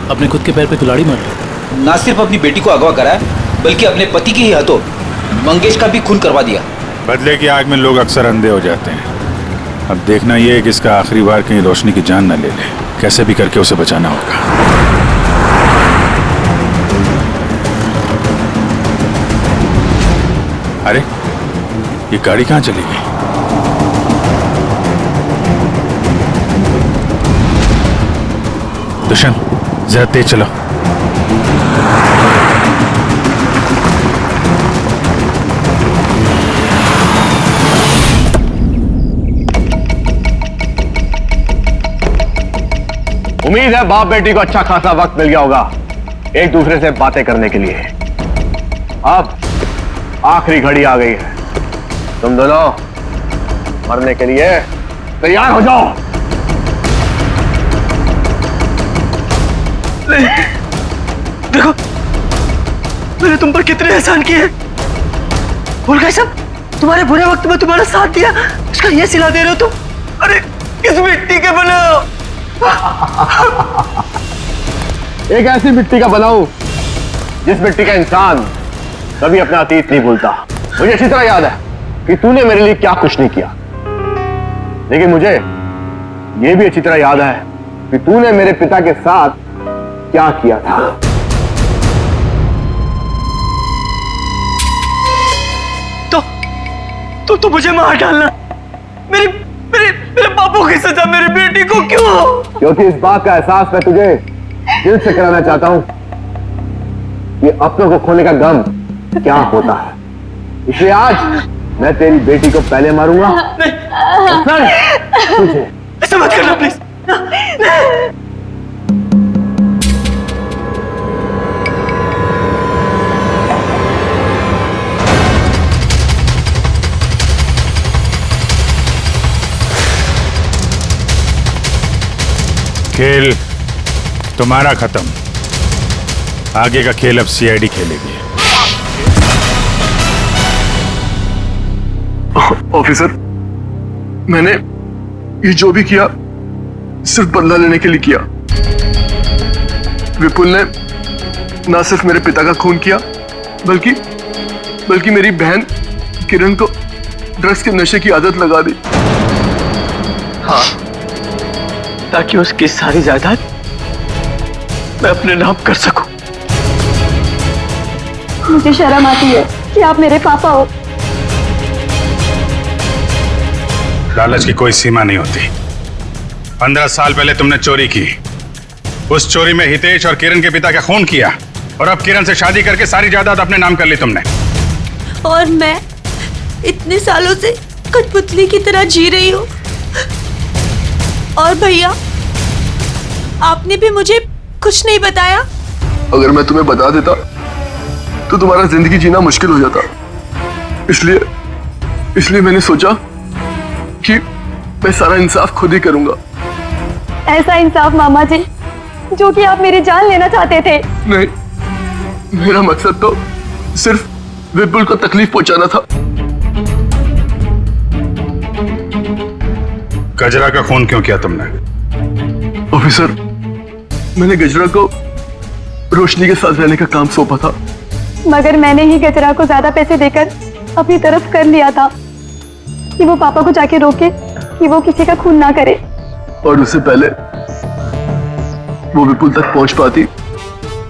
[SPEAKER 10] अपने खुद के पैर पे कुल्हाड़ी मार ली।
[SPEAKER 22] ना सिर्फ अपनी बेटी को अगवा कराया, बल्कि अपने पति की ही हाथों मंगेश का भी खून करवा दिया।
[SPEAKER 15] बदले की आग में लोग अक्सर अंधे हो जाते हैं। अब देखना यह है कि इसका आखिरी बार कहीं रोशनी की जान न ले ले। कैसे भी करके उसे बचाना होगा। अरे ये गाड़ी कहाँ चली गई? दुष्यंत जरा तेज चलो।
[SPEAKER 8] उम्मीद है बाप बेटी को अच्छा खासा वक्त मिल गया होगा एक दूसरे से बातें करने के लिए। अब आखिरी घड़ी आ गई है, तुम दोनों मरने के लिए तैयार हो जाओ।
[SPEAKER 17] देखो मैंने तुम पर कितने एहसान किए और कैसा तुम्हारे बुरे वक्त में तुम्हारा साथ दिया, उसका ये सिला दे रहे हो तुम। अरे किस मिट्टी के बने हो?
[SPEAKER 8] एक ऐसी मिट्टी का बनाऊं जिस मिट्टी का इंसान कभी अपना अतीत नहीं भूलता। मुझे अच्छी तरह याद है कि तूने मेरे लिए क्या कुछ नहीं किया, लेकिन मुझे यह भी अच्छी तरह याद है कि तूने मेरे पिता के साथ क्या किया था।
[SPEAKER 17] तो मुझे मार डालना, मेरे मेरे मेरे बापू की सजा मेरी बेटी को क्यों?
[SPEAKER 8] क्योंकि इस बात का एहसास मैं तुझे दिल से कराना चाहता हूं कि अपनों को खोने का गम क्या होता है। इसलिए आज मैं तेरी बेटी को पहले मारूंगा, तुझे।
[SPEAKER 17] ऐसा मत करना प्लीज।
[SPEAKER 15] खेल तुम्हारा खत्म, आगे का खेल अब सीआईडी खेलेगी।
[SPEAKER 6] ऑफिसर, मैंने ये जो भी किया सिर्फ बदला लेने के लिए किया। विपुल ने ना सिर्फ मेरे पिता का खून किया बल्कि मेरी बहन किरण को ड्रग्स के नशे की आदत लगा दी।
[SPEAKER 17] हाँ, ताकि उसकी सारी जायदाद मैं अपने नाम कर सकूं।
[SPEAKER 3] मुझे शर्म आती है कि आप मेरे पापा हो।
[SPEAKER 15] लालच की कोई सीमा नहीं होती। 15 साल पहले तुमने चोरी की, उस चोरी में हितेश और किरण के पिता का खून किया, और अब किरण से शादी करके सारी जायदाद अपने नाम कर ली तुमने।
[SPEAKER 20] और मैं इतने सालों से कठपुतली की तरह जी रही हूँ। और भैया, आपने भी मुझे कुछ नहीं बताया।
[SPEAKER 6] अगर मैं तुम्हें बता देता तो तुम्हारा जिंदगी जीना मुश्किल हो जाता। इसलिए मैंने सोचा कि मैं सारा इंसाफ खुद ही करूंगा।
[SPEAKER 3] ऐसा इंसाफ मामा जी जो कि आप मेरी जान लेना चाहते थे।
[SPEAKER 6] नहीं, मेरा मकसद तो सिर्फ विपुल को तकलीफ पहुंचाना था।
[SPEAKER 15] गजरा का खून क्यों किया तुमने?
[SPEAKER 6] ऑफिसर, मैंने गजरा को रोशनी के साथ रहने का काम सौंपा था,
[SPEAKER 3] मगर मैंने ही गजरा को ज्यादा पैसे देकर अपनी तरफ कर लिया था कि वो पापा को जाके रोके कि वो किसी का खून ना करे।
[SPEAKER 6] और उससे पहले वो विपुल तक पहुंच पाती,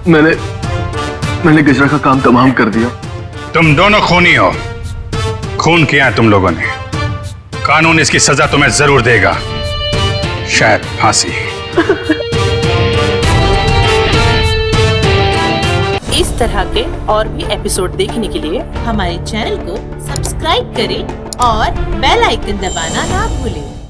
[SPEAKER 6] मैंने गजरा का काम तमाम कर दिया।
[SPEAKER 15] तुम दोनों खूनी हो, खून किया है तुम लोगों ने। कानून इसकी सजा तुम्हें जरूर देगा, शायद फांसी।
[SPEAKER 5] इस तरह के और भी एपिसोड देखने के लिए हमारे चैनल को सब्सक्राइब करें और बेल आइकन दबाना ना भूलें।